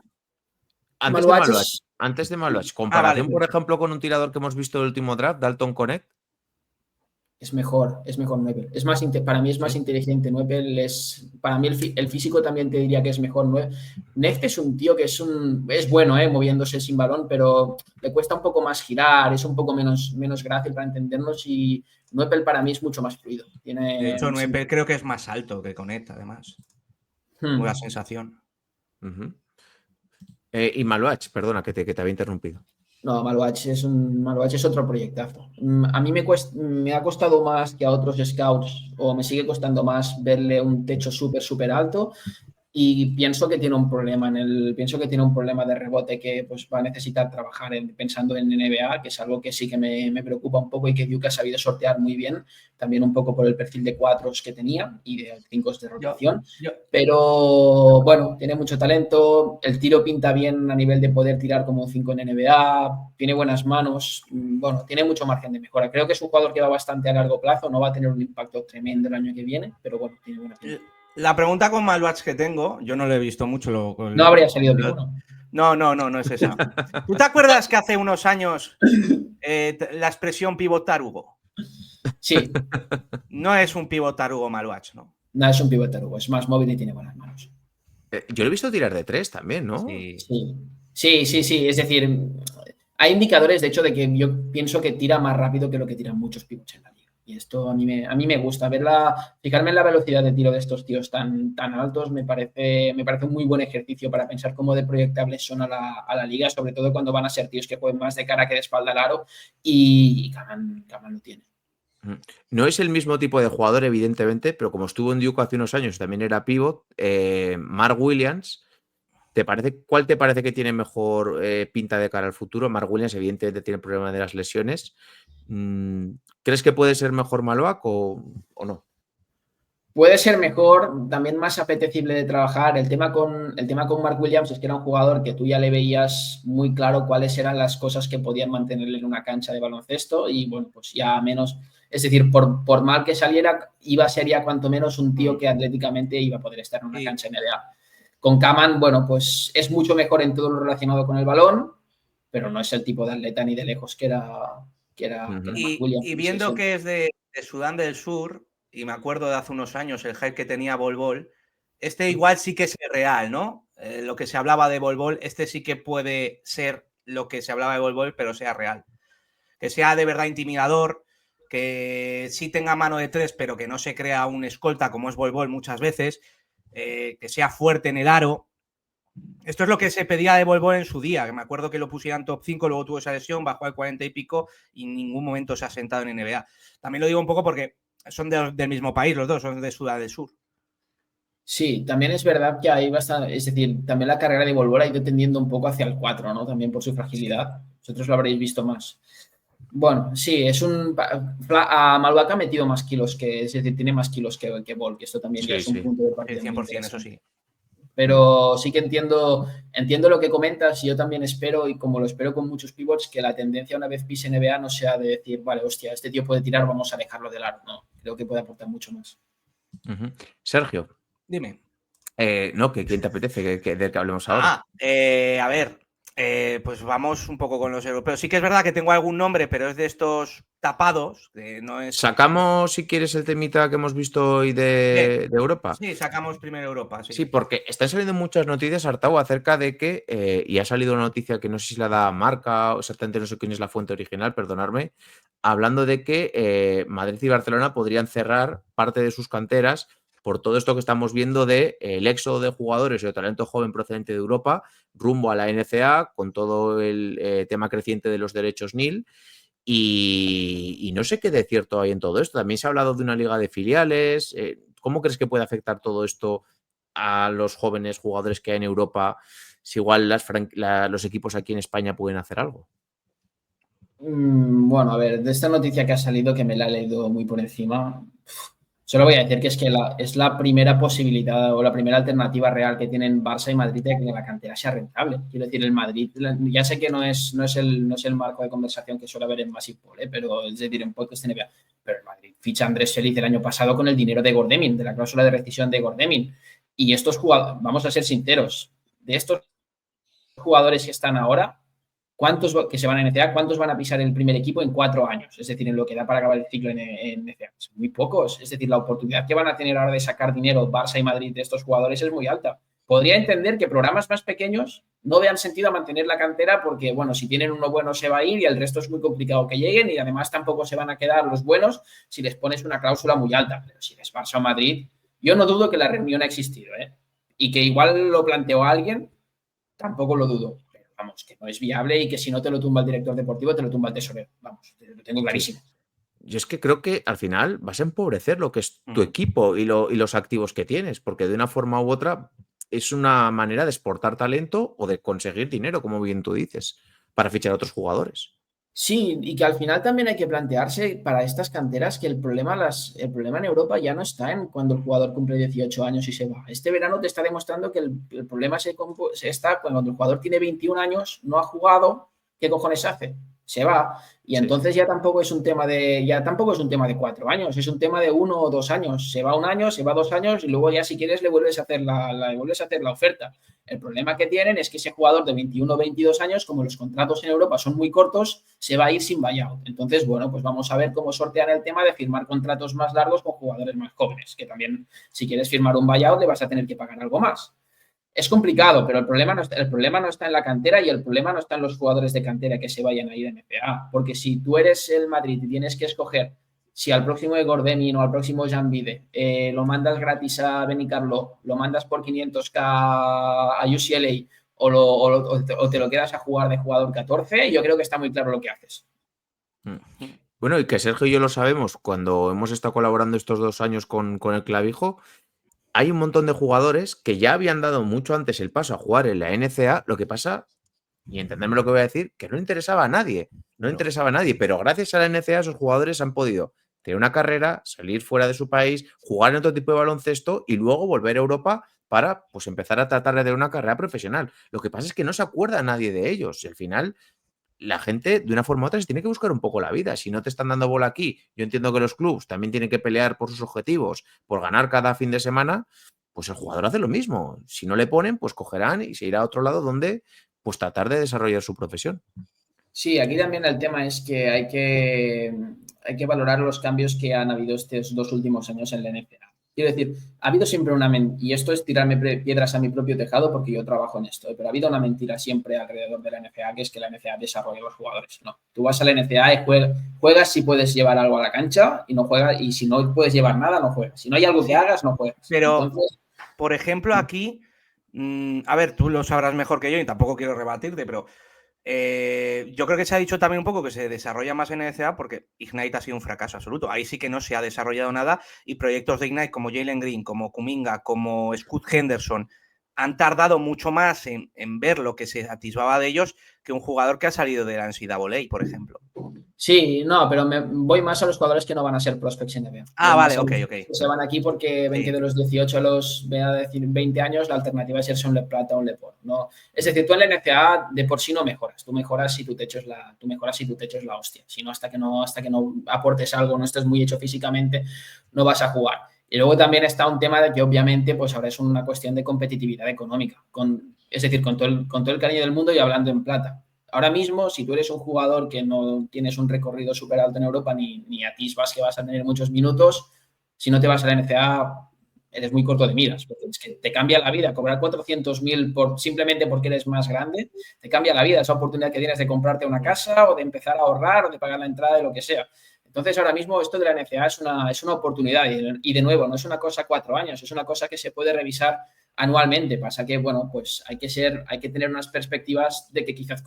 Antes de Maluach, comparación, vale. por ejemplo, con un tirador que hemos visto el último draft, Dalton Connect. Es mejor Neupel. Para mí es más inteligente. Neupel para mí el físico también te diría que es mejor. Neff es un tío que es bueno, moviéndose sin balón, pero le cuesta un poco más girar, es un poco menos grácil para entendernos, y Neupel para mí es mucho más fluido. De hecho, Neupel creo que es más alto que Connect, además. Buena sensación. Y Maluach, perdona que te había interrumpido. No, Maluach es otro proyectazo. A mí me ha costado más que a otros scouts, o me sigue costando más verle un techo súper alto, y pienso que tiene un problema de rebote que pues va a necesitar trabajar pensando en NBA, que es algo que sí que me preocupa un poco y que Duke ha sabido sortear muy bien, también un poco por el perfil de 4s que tenía y de 5s de rotación. Pero bueno, tiene mucho talento, el tiro pinta bien a nivel de poder tirar como un 5 en NBA, tiene buenas manos, bueno, tiene mucho margen de mejora. Creo que es un jugador que va bastante a largo plazo, no va a tener un impacto tremendo el año que viene, pero bueno, tiene buena pinta. La pregunta con Maluach que tengo, yo no lo he visto mucho. No habría salido ninguno. No es esa. ¿Tú te acuerdas que hace unos años la expresión pivotarugo? Sí. No es un pivotarugo Maluach, ¿no? No es un pivotarugo, es más móvil y tiene buenas manos. Yo lo he visto tirar de 3 también, ¿no? Sí. Es decir, hay indicadores, de hecho, de que yo pienso que tira más rápido que lo que tiran muchos pivots en la liga. Y esto a mí me gusta, fijarme en la velocidad de tiro de estos tíos tan altos, me parece un muy buen ejercicio para pensar cómo de proyectables son a la liga, sobre todo cuando van a ser tíos que jueguen más de cara que de espalda al aro, y Kaman lo tiene. No es el mismo tipo de jugador, evidentemente, pero como estuvo en Duke hace unos años, también era pivot. Mark Williams, ¿cuál te parece que tiene mejor pinta de cara al futuro? Mark Williams, evidentemente, tiene el problema de las lesiones. ¿Crees que puede ser mejor Maluach o no? Puede ser mejor, también más apetecible de trabajar. El tema con Mark Williams es que era un jugador que tú ya le veías muy claro cuáles eran las cosas que podían mantenerle en una cancha de baloncesto, y bueno, pues ya menos, es decir, por mal que saliera, sería cuanto menos un tío que atléticamente iba a poder estar en una cancha NBA. Con Kaman, bueno, pues es mucho mejor en todo lo relacionado con el balón, pero no es el tipo de atleta ni de lejos que era Mark Williams. Y viendo que es de Sudán del Sur, y me acuerdo de hace unos años el hype que tenía Bol Bol, igual sí que es real, ¿no? Lo que se hablaba de Bol Bol, sí que puede ser lo que se hablaba de Bol Bol, pero sea real. Que sea de verdad intimidador, que sí tenga mano de 3, pero que no se crea un escolta como es Bol Bol muchas veces, que sea fuerte en el aro. Esto es lo que se pedía de Bol Bol en su día, que me acuerdo que lo pusieran top 5, luego tuvo esa lesión, bajó al 40 y pico y en ningún momento se ha sentado en NBA. También lo digo un poco porque son del mismo país los dos, son de Sudán del Sur. Sí, también es verdad que hay bastante, es decir, también la carrera de Bol Bol ha ido tendiendo un poco hacia el 4, ¿no? También por su fragilidad. Vosotros lo habréis visto más. Bueno, sí, a Maluach ha metido más kilos es decir, tiene más kilos que Bol, que esto también ya es un punto de partida. 100%, eso sí. Pero sí que entiendo lo que comentas, y yo también espero, y como lo espero con muchos pivots, que la tendencia una vez pise NBA no sea de decir, vale, hostia, este tío puede tirar, vamos a dejarlo del aro. No, creo que puede aportar mucho más. Sergio. Dime. No, ¿quién te apetece del que hablemos ahora? A ver, pues vamos un poco con los europeos. Sí que es verdad que tengo algún nombre, pero es de estos tapados. No es... ¿Sacamos, si quieres, el temita que hemos visto hoy de Europa? Sí, sacamos primero Europa. Sí, porque están saliendo muchas noticias, Artau, acerca de que, y ha salido una noticia que no sé si la da Marca, o exactamente no sé quién es la fuente original, perdonadme, hablando de que Madrid y Barcelona podrían cerrar parte de sus canteras por todo esto que estamos viendo de el éxodo de jugadores y de talento joven procedente de Europa rumbo a la NCAA, con todo el tema creciente de los derechos NIL. Y no sé qué de cierto hay en todo esto. También se ha hablado de una liga de filiales. ¿Cómo crees que puede afectar todo esto a los jóvenes jugadores que hay en Europa? Si igual los equipos aquí en España pueden hacer algo. Bueno, a ver, de esta noticia que ha salido, que me la he leído muy por encima, Solo voy a decir que es la primera posibilidad o la primera alternativa real que tienen Barça y Madrid de que la cantera sea rentable. Quiero decir, el Madrid, ya sé que no es el marco de conversación que suele haber en Massive Ball, pero es decir, en podcast NBA, pero el Madrid ficha a Andrés Feliz el año pasado con el dinero de Gordemin, de la cláusula de rescisión de Gordemin. Y estos jugadores, vamos a ser sinceros, de estos jugadores que están ahora, ¿cuántos que se van a NCAA? ¿Cuántos van a pisar el primer equipo en 4 años? Es decir, en lo que da para acabar el ciclo en NCAA. Muy pocos. Es decir, la oportunidad que van a tener ahora de sacar dinero Barça y Madrid de estos jugadores es muy alta. Podría entender que programas más pequeños no vean sentido a mantener la cantera porque, bueno, si tienen uno bueno se va a ir y el resto es muy complicado que lleguen y además tampoco se van a quedar los buenos si les pones una cláusula muy alta. Pero si es Barça o Madrid, yo no dudo que la reunión ha existido, ¿eh? Y que igual lo planteó alguien, tampoco lo dudo. Vamos, que no es viable y que si no te lo tumba el director deportivo, te lo tumba el tesorero. Vamos, lo tengo clarísimo. Yo es que creo que al final vas a empobrecer lo que es tu equipo y los activos que tienes, porque de una forma u otra es una manera de exportar talento o de conseguir dinero, como bien tú dices, para fichar a otros jugadores. Sí, y que al final también hay que plantearse para estas canteras que el problema en Europa ya no está en cuando el jugador cumple 18 años y se va. Este verano te está demostrando que el problema se está cuando el jugador tiene 21 años, no ha jugado, ¿qué cojones hace? Se va. Y entonces ya tampoco es un tema de 4 años, es un tema de 1 o 2 años. Se va 1 año, se va 2 años y luego ya si quieres le vuelves a hacer la oferta. El problema que tienen es que ese jugador de 21 o 22 años, como los contratos en Europa son muy cortos, se va a ir sin buyout. Entonces, bueno, pues vamos a ver cómo sortean el tema de firmar contratos más largos con jugadores más jóvenes, que también si quieres firmar un buyout le vas a tener que pagar algo más. Es complicado, pero el problema no está en la cantera y el problema no está en los jugadores de cantera que se vayan a ir a NCAA. Porque si tú eres el Madrid y tienes que escoger si al próximo de Gordemin o al próximo Jan Vide lo mandas gratis a Benicarló, lo mandas por 500k a UCLA o te lo quedas a jugar de jugador 14, yo creo que está muy claro lo que haces. Bueno, y que Sergio y yo lo sabemos cuando hemos estado colaborando estos 2 años con el Clavijo, hay un montón de jugadores que ya habían dado mucho antes el paso a jugar en la NCAA, lo que pasa, y entenderme lo que voy a decir, que no interesaba a nadie, no interesaba a nadie, pero gracias a la NCAA esos jugadores han podido tener una carrera, salir fuera de su país, jugar en otro tipo de baloncesto y luego volver a Europa para pues empezar a tratar de tener una carrera profesional. Lo que pasa es que no se acuerda nadie de ellos y al final la gente de una forma u otra se tiene que buscar un poco la vida. Si no te están dando bola aquí, yo entiendo que los clubs también tienen que pelear por sus objetivos, por ganar cada fin de semana, pues el jugador hace lo mismo. Si no le ponen, pues cogerán y se irá a otro lado donde pues tratar de desarrollar su profesión. Sí, aquí también el tema es que hay que valorar los cambios que han habido estos 2 últimos años en la NBA. Quiero decir, ha habido siempre y esto es tirarme piedras a mi propio tejado porque yo trabajo en esto, pero ha habido una mentira siempre alrededor de la NCAA, que es que la NCAA desarrolla a los jugadores. No, tú vas a la NCAA y juegas si puedes llevar algo a la cancha y no juegas, y si no puedes llevar nada, no juegas. Si no hay algo que hagas, no juegas. Pero, entonces, por ejemplo, aquí, a ver, tú lo sabrás mejor que yo y tampoco quiero rebatirte, pero yo creo que se ha dicho también un poco que se desarrolla más en NCAA porque Ignite ha sido un fracaso absoluto. Ahí sí que no se ha desarrollado nada y proyectos de Ignite como Jalen Green, como Kuminga, como Scoot Henderson han tardado mucho más en ver lo que se atisbaba de ellos que un jugador que ha salido de la NCAA, por ejemplo. Sí, no, pero me voy más a los jugadores que no van a ser prospects NBA. Vale, ok. Se van aquí porque ven que de los 18 a los 20 años la alternativa es irse a un LePlata o un LePort, ¿no? Es decir, tú en la NCAA de por sí no mejoras. Tú mejoras si tu techo es la hostia. Si no, hasta que no aportes algo, no estés muy hecho físicamente, no vas a jugar. Y luego también está un tema de que obviamente pues ahora es una cuestión de competitividad económica. Es decir, con todo el cariño del mundo y hablando en plata. Ahora mismo, si tú eres un jugador que no tienes un recorrido súper alto en Europa ni atisbas que vas a tener muchos minutos, si no te vas a la NCAA, eres muy corto de miras, porque es que te cambia la vida. Cobrar 400.000 simplemente porque eres más grande, te cambia la vida. Esa oportunidad que tienes de comprarte una casa o de empezar a ahorrar o de pagar la entrada de lo que sea. Entonces, ahora mismo esto de la NCAA es una oportunidad y de nuevo, no es una cosa 4 años, es una cosa que se puede revisar anualmente. Pasa que, bueno, pues hay que tener unas perspectivas de que quizás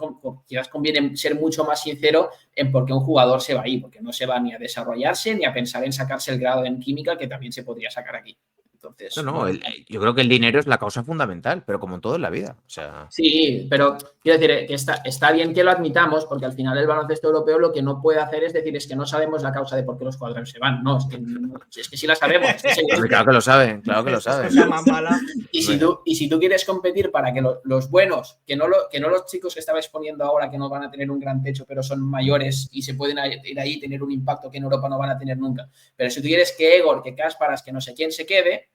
conviene ser mucho más sincero en por qué un jugador se va ahí, porque no se va ni a desarrollarse ni a pensar en sacarse el grado en química que también se podría sacar aquí. Entonces, No, bueno, yo creo que el dinero es la causa fundamental, pero como en todo en la vida. O sea, sí, pero quiero decir que está bien que lo admitamos, porque al final el baloncesto europeo lo que no puede hacer es decir, es que no sabemos la causa de por qué los jugadores se van. No, es que sí la sabemos. Es hombre, claro que lo saben, claro que lo Esa es saben. cosa más mala. Y si tú quieres competir para que los buenos, que no los chicos que estaba exponiendo ahora, que no van a tener un gran techo, pero son mayores y se pueden ir ahí y tener un impacto que en Europa no van a tener nunca. Pero si tú quieres que Egor, que Kasparas, que no sé quién se quede,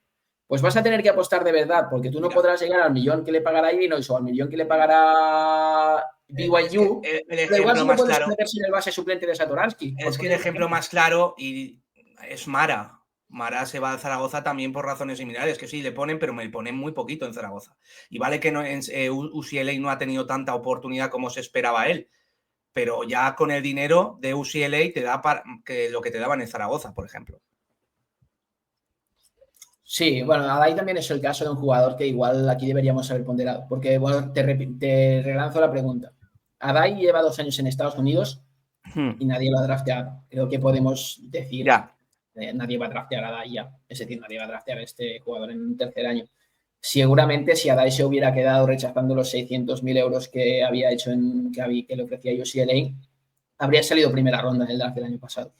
pues vas a tener que apostar de verdad, porque tú no podrás llegar al millón que le pagará Illinois o al millón que le pagará BYU. Pero igual sí que puedes meterse en el base suplente de Satoransky. Es que el ejemplo más claro es Mara. Mara se va a Zaragoza también por razones similares, que sí, le ponen, pero me ponen muy poquito en Zaragoza. Y vale que UCLA no ha tenido tanta oportunidad como se esperaba él, pero ya con el dinero de UCLA te da que lo que te daban en Zaragoza, por ejemplo. Sí, bueno, Adai también es el caso de un jugador que igual aquí deberíamos haber ponderado, porque, bueno, te relanzo la pregunta. Adai lleva 2 años en Estados Unidos y nadie lo ha drafteado. Creo que podemos decir, nadie va a draftear a Adai ya, es decir, nadie va a draftear a este jugador en un tercer año. Seguramente si Adai se hubiera quedado rechazando los 600.000 euros que había hecho que le ofrecía UCLA, habría salido primera ronda en el draft del año pasado.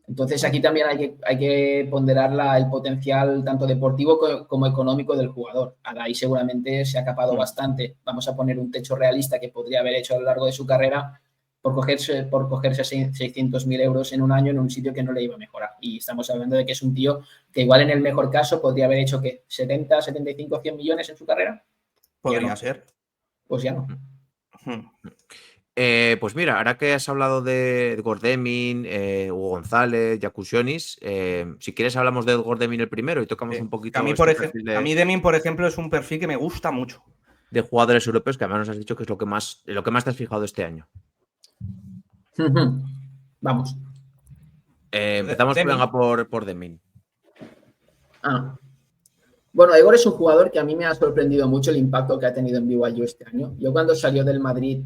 Entonces aquí también hay que ponderar el potencial tanto deportivo como económico del jugador. Adai seguramente se ha capado bastante. Vamos a poner un techo realista que podría haber hecho a lo largo de su carrera por cogerse 600.000 euros en un año en un sitio que no le iba a mejorar. Y estamos hablando de que es un tío que igual en el mejor caso podría haber hecho ¿qué? 70, 75, 100 millones en su carrera. Podría ser. Pues ya no. Pues mira, ahora que has hablado de Gordemin, Hugo González, Jakusionis, si quieres hablamos de Gordemin el primero y tocamos un poquito. A mí, Demin, por ejemplo, es un perfil que me gusta mucho. De jugadores europeos, que además nos has dicho que es lo que más te has fijado este año. Vamos. Empezamos por Demin. Bueno, Egor es un jugador que a mí me ha sorprendido mucho el impacto que ha tenido en BYU este año. Yo cuando salió del Madrid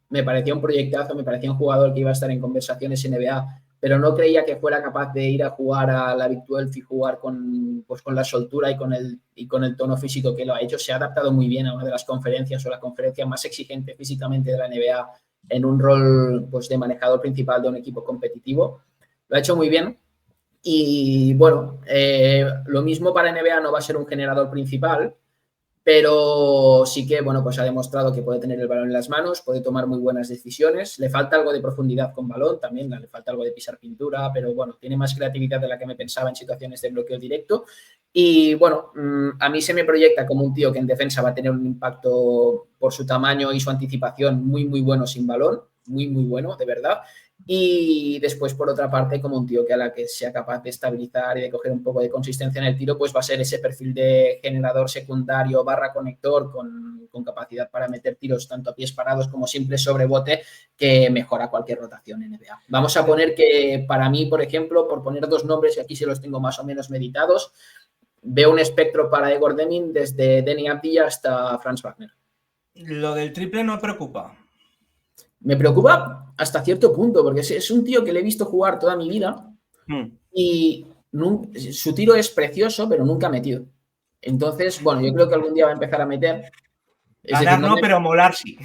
me parecía un proyectazo, me parecía un jugador que iba a estar en conversaciones NBA, pero no creía que fuera capaz de ir a jugar a la Big 12 y jugar con la soltura y con el tono físico que lo ha hecho. Se ha adaptado muy bien a una de las conferencias o la conferencia más exigente físicamente de la NBA en un rol de manejador principal de un equipo competitivo. Lo ha hecho muy bien. Y bueno, lo mismo para NBA, no va a ser un generador principal, pero sí que, bueno, pues ha demostrado que puede tener el balón en las manos, puede tomar muy buenas decisiones. Le falta algo de profundidad con balón también, le falta algo de pisar pintura, pero bueno, tiene más creatividad de la que me pensaba en situaciones de bloqueo directo. Y bueno, a mí se me proyecta como un tío que en defensa va a tener un impacto por su tamaño y su anticipación muy, muy bueno sin balón, muy, muy bueno, de verdad. Y después, por otra parte, como un tío que a la que sea capaz de estabilizar y de coger un poco de consistencia en el tiro, pues va a ser ese perfil de generador secundario / conector con capacidad para meter tiros tanto a pies parados como simple sobrebote, que mejora cualquier rotación en NBA. Vamos a poner que para mí, por ejemplo, por poner 2 nombres, y aquí sí los tengo más o menos meditados, veo un espectro para Egor Demin desde Deni Avdija hasta Franz Wagner. Lo del triple no preocupa. Me preocupa hasta cierto punto, porque es un tío que le he visto jugar toda mi vida y su tiro es precioso, pero nunca ha metido. Entonces, bueno, yo creo que algún día va a empezar a meter. Ganar no, pero molar sí.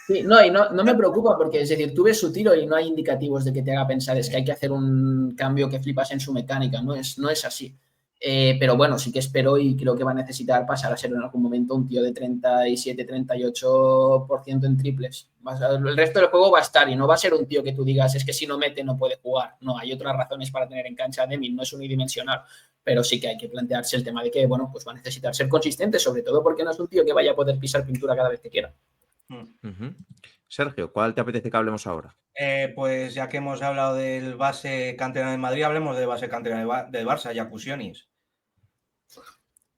Sí, no, y no me preocupa porque, es decir, tú ves su tiro y no hay indicativos de que te haga pensar es que hay que hacer un cambio que flipas en su mecánica, no es así. Pero bueno, sí que espero y creo que va a necesitar pasar a ser en algún momento un tío de 37-38% en triples. El resto del juego va a estar y no va a ser un tío que tú digas es que si no mete no puede jugar. No, hay otras razones para tener en cancha a Demin, no es unidimensional, pero sí que hay que plantearse el tema de que, bueno, pues va a necesitar ser consistente, sobre todo porque no es un tío que vaya a poder pisar pintura cada vez que quiera. Sergio, ¿cuál te apetece que hablemos ahora? Pues ya que hemos hablado del base canterano de Madrid, hablemos del base canterano del Barça, Jakusionis.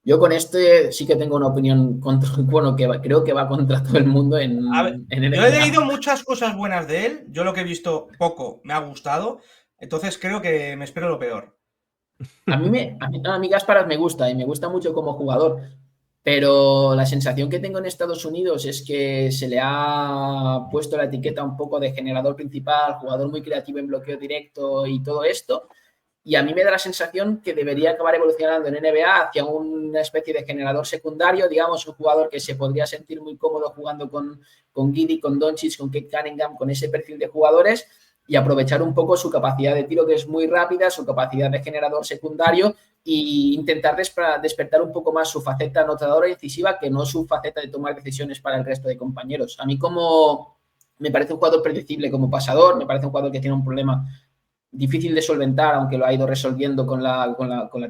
Yo con este sí que tengo una opinión creo que va contra todo el mundo en el Yo he leído muchas cosas buenas de él, yo lo que he visto poco me ha gustado, entonces creo que me espero lo peor. A mí Kasparas me gusta y me gusta mucho como jugador, pero la sensación que tengo en Estados Unidos es que se le ha puesto la etiqueta un poco de generador principal, jugador muy creativo en bloqueo directo y todo esto, y a mí me da la sensación que debería acabar evolucionando en NBA hacia una especie de generador secundario, digamos, un jugador que se podría sentir muy cómodo jugando con Giddey, con Doncic, con Cade Cunningham, con ese perfil de jugadores, y aprovechar un poco su capacidad de tiro, que es muy rápida, su capacidad de generador secundario, e intentar despertar un poco más su faceta anotadora e incisiva, que no su faceta de tomar decisiones para el resto de compañeros. A mí me parece un jugador predecible como pasador, me parece un jugador que tiene un problema difícil de solventar, aunque lo ha ido resolviendo con la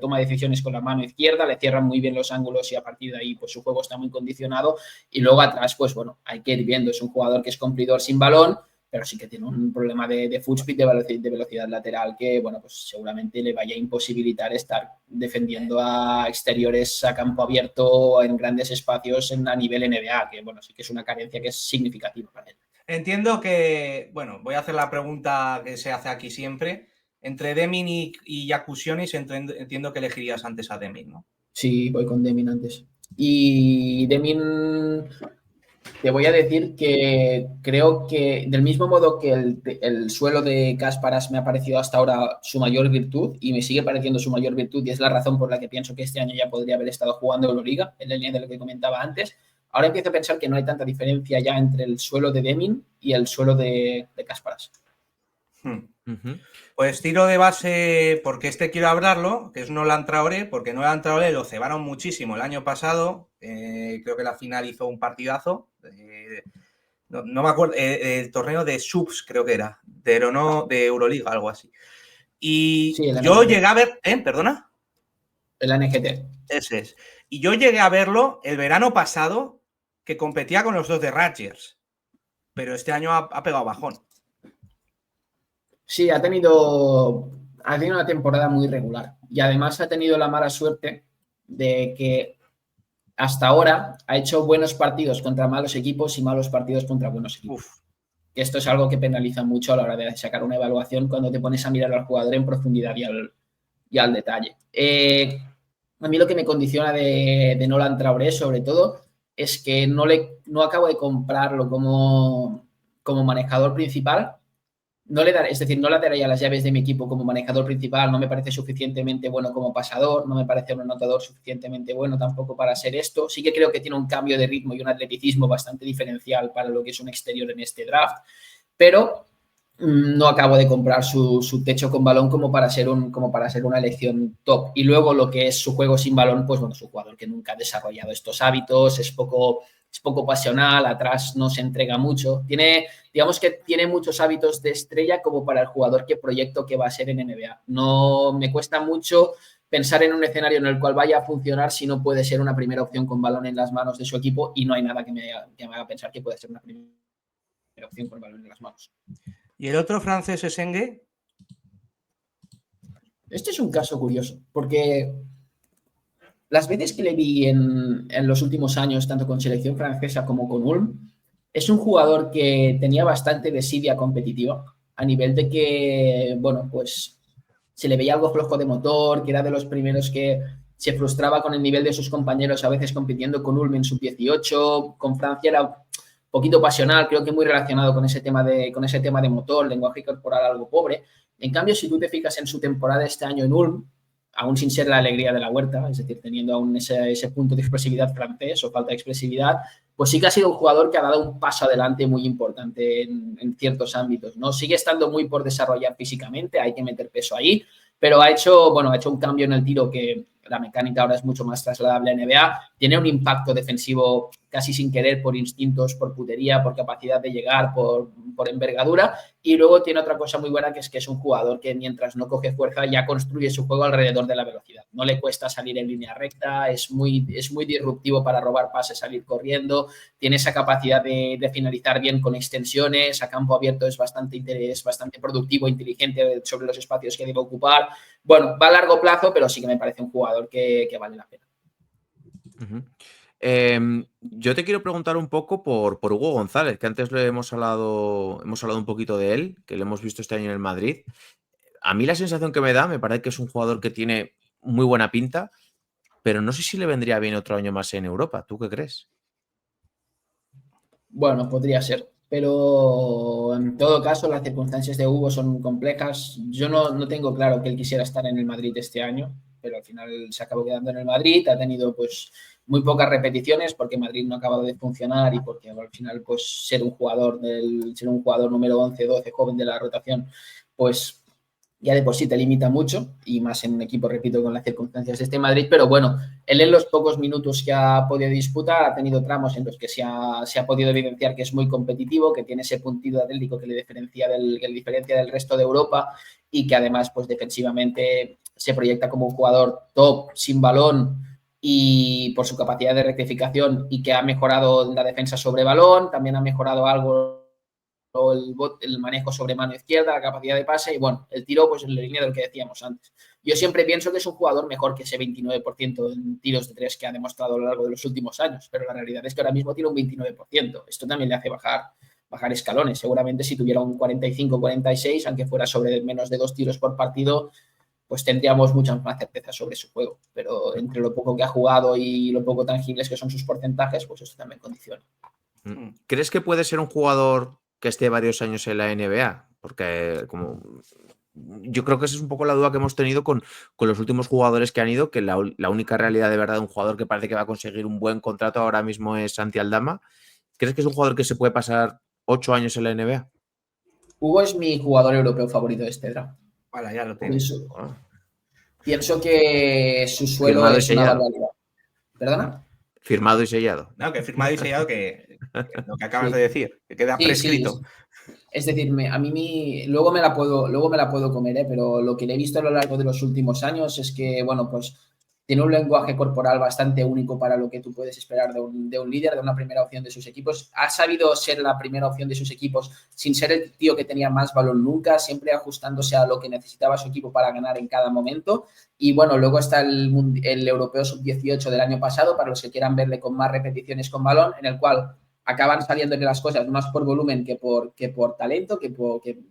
toma de decisiones con la mano izquierda, le cierran muy bien los ángulos y a partir de ahí pues su juego está muy condicionado, y luego atrás pues bueno, hay que ir viendo, es un jugador que es cumplidor sin balón, pero sí que tiene un problema de foot speed, de velocidad lateral, que bueno, pues seguramente le vaya a imposibilitar estar defendiendo a exteriores a campo abierto en grandes espacios a nivel NBA, que bueno, sí que es una carencia que es significativa para él. Entiendo que, bueno, voy a hacer la pregunta que se hace aquí siempre. Entre Demin y Jakusionis, entiendo que elegirías antes a Demin, ¿no? Sí, voy con Demin antes. Y Demin, te voy a decir que creo que del mismo modo que el suelo de Kasparas me ha parecido hasta ahora su mayor virtud y me sigue pareciendo su mayor virtud, y es la razón por la que pienso que este año ya podría haber estado jugando Euroliga, en la línea de lo que comentaba antes. Ahora empiezo a pensar que no hay tanta diferencia ya entre el suelo de Demin y el suelo de Kasparas. Pues tiro de base porque quiero hablarlo, que es Nolan Traoré, porque Nolan Traoré lo cebaron muchísimo el año pasado, creo que la final hizo un partidazo, no me acuerdo, el torneo de subs creo que era, pero no de Euroliga, algo así. Y sí, yo llegué a ver, ¿perdona? El NGT. Ese es. Y yo llegué a verlo el verano pasado, que competía con los dos de Rutgers, pero este año ha pegado bajón. Sí, ha tenido una temporada muy regular y además ha tenido la mala suerte de que hasta ahora ha hecho buenos partidos contra malos equipos y malos partidos contra buenos equipos. Esto es algo que penaliza mucho a la hora de sacar una evaluación cuando te pones a mirar al jugador en profundidad y al detalle. A mí lo que me condiciona de Nolan Traoré, sobre todo, es que no acabo de comprarlo como manejador principal. No le daría las llaves de mi equipo como manejador principal, no me parece suficientemente bueno como pasador, no me parece un anotador suficientemente bueno tampoco para ser esto. Sí que creo que tiene un cambio de ritmo y un atleticismo bastante diferencial para lo que es un exterior en este draft, pero no acabo de comprar su techo con balón como para ser una elección top. Y luego lo que es su juego sin balón, pues bueno, es un jugador que nunca ha desarrollado estos hábitos, es poco pasional, atrás no se entrega mucho. Digamos que tiene muchos hábitos de estrella como para el jugador que proyecto que va a ser en NBA. No me cuesta mucho pensar en un escenario en el cual vaya a funcionar si no puede ser una primera opción con balón en las manos de su equipo, y no hay nada que me haga pensar que puede ser una primera opción con balón en las manos. ¿Y el otro francés es Engue? Este es un caso curioso, porque las veces que le vi en los últimos años, tanto con selección francesa como con Ulm, es un jugador que tenía bastante desidia competitiva, a nivel de que, bueno, pues se le veía algo flojo de motor, que era de los primeros que se frustraba con el nivel de sus compañeros, a veces compitiendo con Ulm en sub-18, con Francia era poquito pasional, creo que muy relacionado con ese tema de motor, lenguaje corporal algo pobre. En cambio, si tú te fijas en su temporada este año en Ulm, aún sin ser la alegría de la Huerta, es decir, teniendo aún ese punto de expresividad francés o falta de expresividad, pues sí que ha sido un jugador que ha dado un paso adelante muy importante en ciertos ámbitos, ¿no? Sigue estando muy por desarrollar físicamente, hay que meter peso ahí, pero ha hecho un cambio en el tiro que la mecánica ahora es mucho más trasladable a NBA, tiene un impacto defensivo casi sin querer, por instintos, por putería, por capacidad de llegar, por envergadura, y luego tiene otra cosa muy buena, que es un jugador que mientras no coge fuerza ya construye su juego alrededor de la velocidad, no le cuesta salir en línea recta, es muy disruptivo para robar pases, salir corriendo, tiene esa capacidad de finalizar bien con extensiones, a campo abierto es bastante productivo, inteligente sobre los espacios que debe ocupar. Bueno, va a largo plazo, pero sí que me parece un jugador que vale la pena. Yo te quiero preguntar un poco por Hugo González, que antes hemos hablado un poquito de él, que lo hemos visto este año en el Madrid. A mí la sensación que me da, me parece que es un jugador que tiene muy buena pinta, pero no sé si le vendría bien otro año más en Europa. ¿Tú qué crees? Bueno, podría ser. pero en todo caso las circunstancias de Hugo son complejas. Yo no tengo claro que él quisiera estar en el Madrid este año, pero al final se acabó quedando en el Madrid, ha tenido pues muy pocas repeticiones porque Madrid no ha acabado de funcionar y porque al final pues ser un jugador número 11, 12 joven de la rotación, pues ya de por sí te limita mucho y más en un equipo, repito, con las circunstancias de este Madrid, pero bueno, él en los pocos minutos que ha podido disputar ha tenido tramos en los que se ha podido evidenciar que es muy competitivo, que tiene ese puntito atlético que le diferencia del resto de Europa y que además pues defensivamente se proyecta como un jugador top, sin balón y por su capacidad de rectificación y que ha mejorado la defensa sobre balón, también ha mejorado algo el manejo sobre mano izquierda, la capacidad de pase y bueno, el tiro pues en la línea de lo que decíamos antes. Yo siempre pienso que es un jugador mejor que ese 29% en tiros de 3 que ha demostrado a lo largo de los últimos años, pero la realidad es que ahora mismo tiene un 29%. Esto también le hace bajar escalones. Seguramente si tuviera un 45-46, aunque fuera sobre menos de 2 tiros por partido, pues tendríamos mucha más certeza sobre su juego. Pero entre lo poco que ha jugado y lo poco tangibles que son sus porcentajes, pues eso también condiciona. ¿Crees que puede ser un jugador que esté varios años en la NBA? Porque yo creo que esa es un poco la duda que hemos tenido con los últimos jugadores que han ido, que la única realidad de verdad de un jugador que parece que va a conseguir un buen contrato ahora mismo es Santi Aldama. ¿Crees que es un jugador que se puede pasar 8 años en la NBA? Hugo es mi jugador europeo favorito de este draft. Vale, ya lo tienes. Pienso que su suelo Firmado y es una sellado. barbaridad. ¿Perdona? Firmado y sellado. No, que firmado y sellado que lo que acabas de decir, que queda prescrito. Sí. Es decir, a mí luego me la puedo comer, pero lo que le he visto a lo largo de los últimos años es que, bueno, pues tiene un lenguaje corporal bastante único para lo que tú puedes esperar de un líder, de una primera opción de sus equipos. Ha sabido ser la primera opción de sus equipos sin ser el tío que tenía más balón nunca, siempre ajustándose a lo que necesitaba su equipo para ganar en cada momento. Y bueno, luego está el Europeo Sub-18 del año pasado, para los que quieran verle con más repeticiones con balón, en el cual acaban saliéndole las cosas más por volumen que por talento, que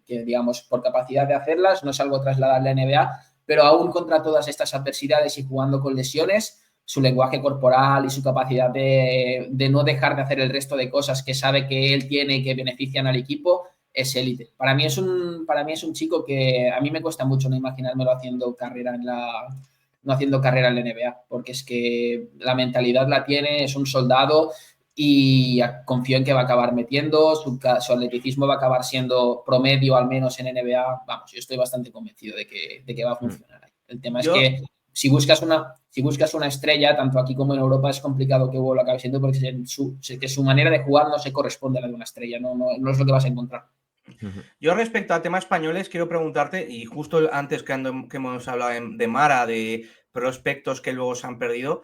digamos por capacidad de hacerlas. No es algo trasladable a la NBA, pero aún contra todas estas adversidades y jugando con lesiones, su lenguaje corporal y su capacidad de no dejar de hacer el resto de cosas que sabe que él tiene y que benefician al equipo es élite. Para mí es un chico que a mí me cuesta mucho no imaginármelo haciendo carrera en la NBA, porque es que la mentalidad la tiene, es un soldado y confío en que va a acabar metiendo, su atleticismo va a acabar siendo promedio al menos en NBA. Vamos, yo estoy bastante convencido de que va a funcionar. El tema es que si buscas una estrella, tanto aquí como en Europa, es complicado que Hugo lo acabe siendo porque su manera de jugar no se corresponde a la de una estrella, no es lo que vas a encontrar. Yo respecto al tema españoles quiero preguntarte, y justo antes que hemos hablado de Mara, de prospectos que luego se han perdido,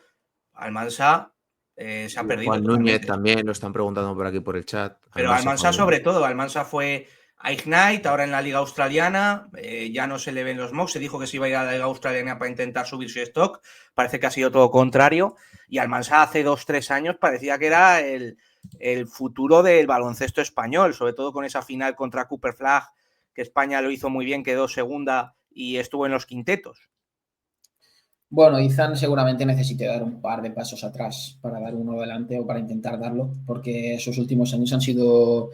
Almansa se ha perdido. Juan Núñez también lo están preguntando por aquí por el chat. Pero Almansa sobre todo, Almansa fue a Ignite, ahora en la Liga Australiana, ya no se le ven los mocks, se dijo que se iba a ir a la Liga Australiana para intentar subir su stock, parece que ha sido todo contrario, y Almansa hace 2-3 años parecía que era el futuro del baloncesto español, sobre todo con esa final contra Cooper Flag, que España lo hizo muy bien, quedó segunda y estuvo en los quintetos. Bueno, Izan seguramente necesite dar un par de pasos atrás para dar uno adelante o para intentar darlo, porque sus últimos años han sido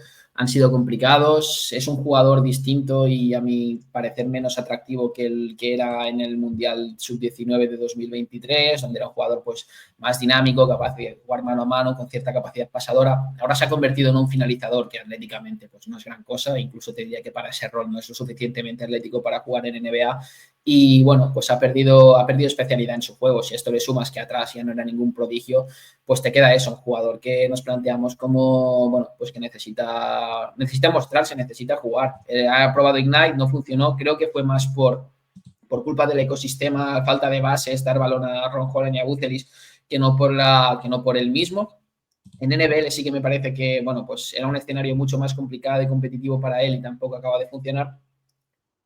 complicados. Es un jugador distinto y a mi parecer menos atractivo que el que era en el Mundial Sub-19 de 2023, donde era un jugador pues más dinámico, capaz de jugar mano a mano, con cierta capacidad pasadora. Ahora se ha convertido en un finalizador que atléticamente pues no es gran cosa, incluso te diría que para ese rol no es lo suficientemente atlético para jugar en NBA. Y bueno, pues ha perdido especialidad en su juego. Si a esto le sumas que atrás ya no era ningún prodigio, pues te queda eso, un jugador que nos planteamos como, bueno, pues que necesita mostrarse, necesita jugar. Ha probado Ignite, no funcionó, creo que fue más por culpa del ecosistema, falta de bases, dar balón a Ron Holland y a Bucelis, que no por él mismo. En NBL sí que me parece que, bueno, pues era un escenario mucho más complicado y competitivo para él y tampoco acaba de funcionar.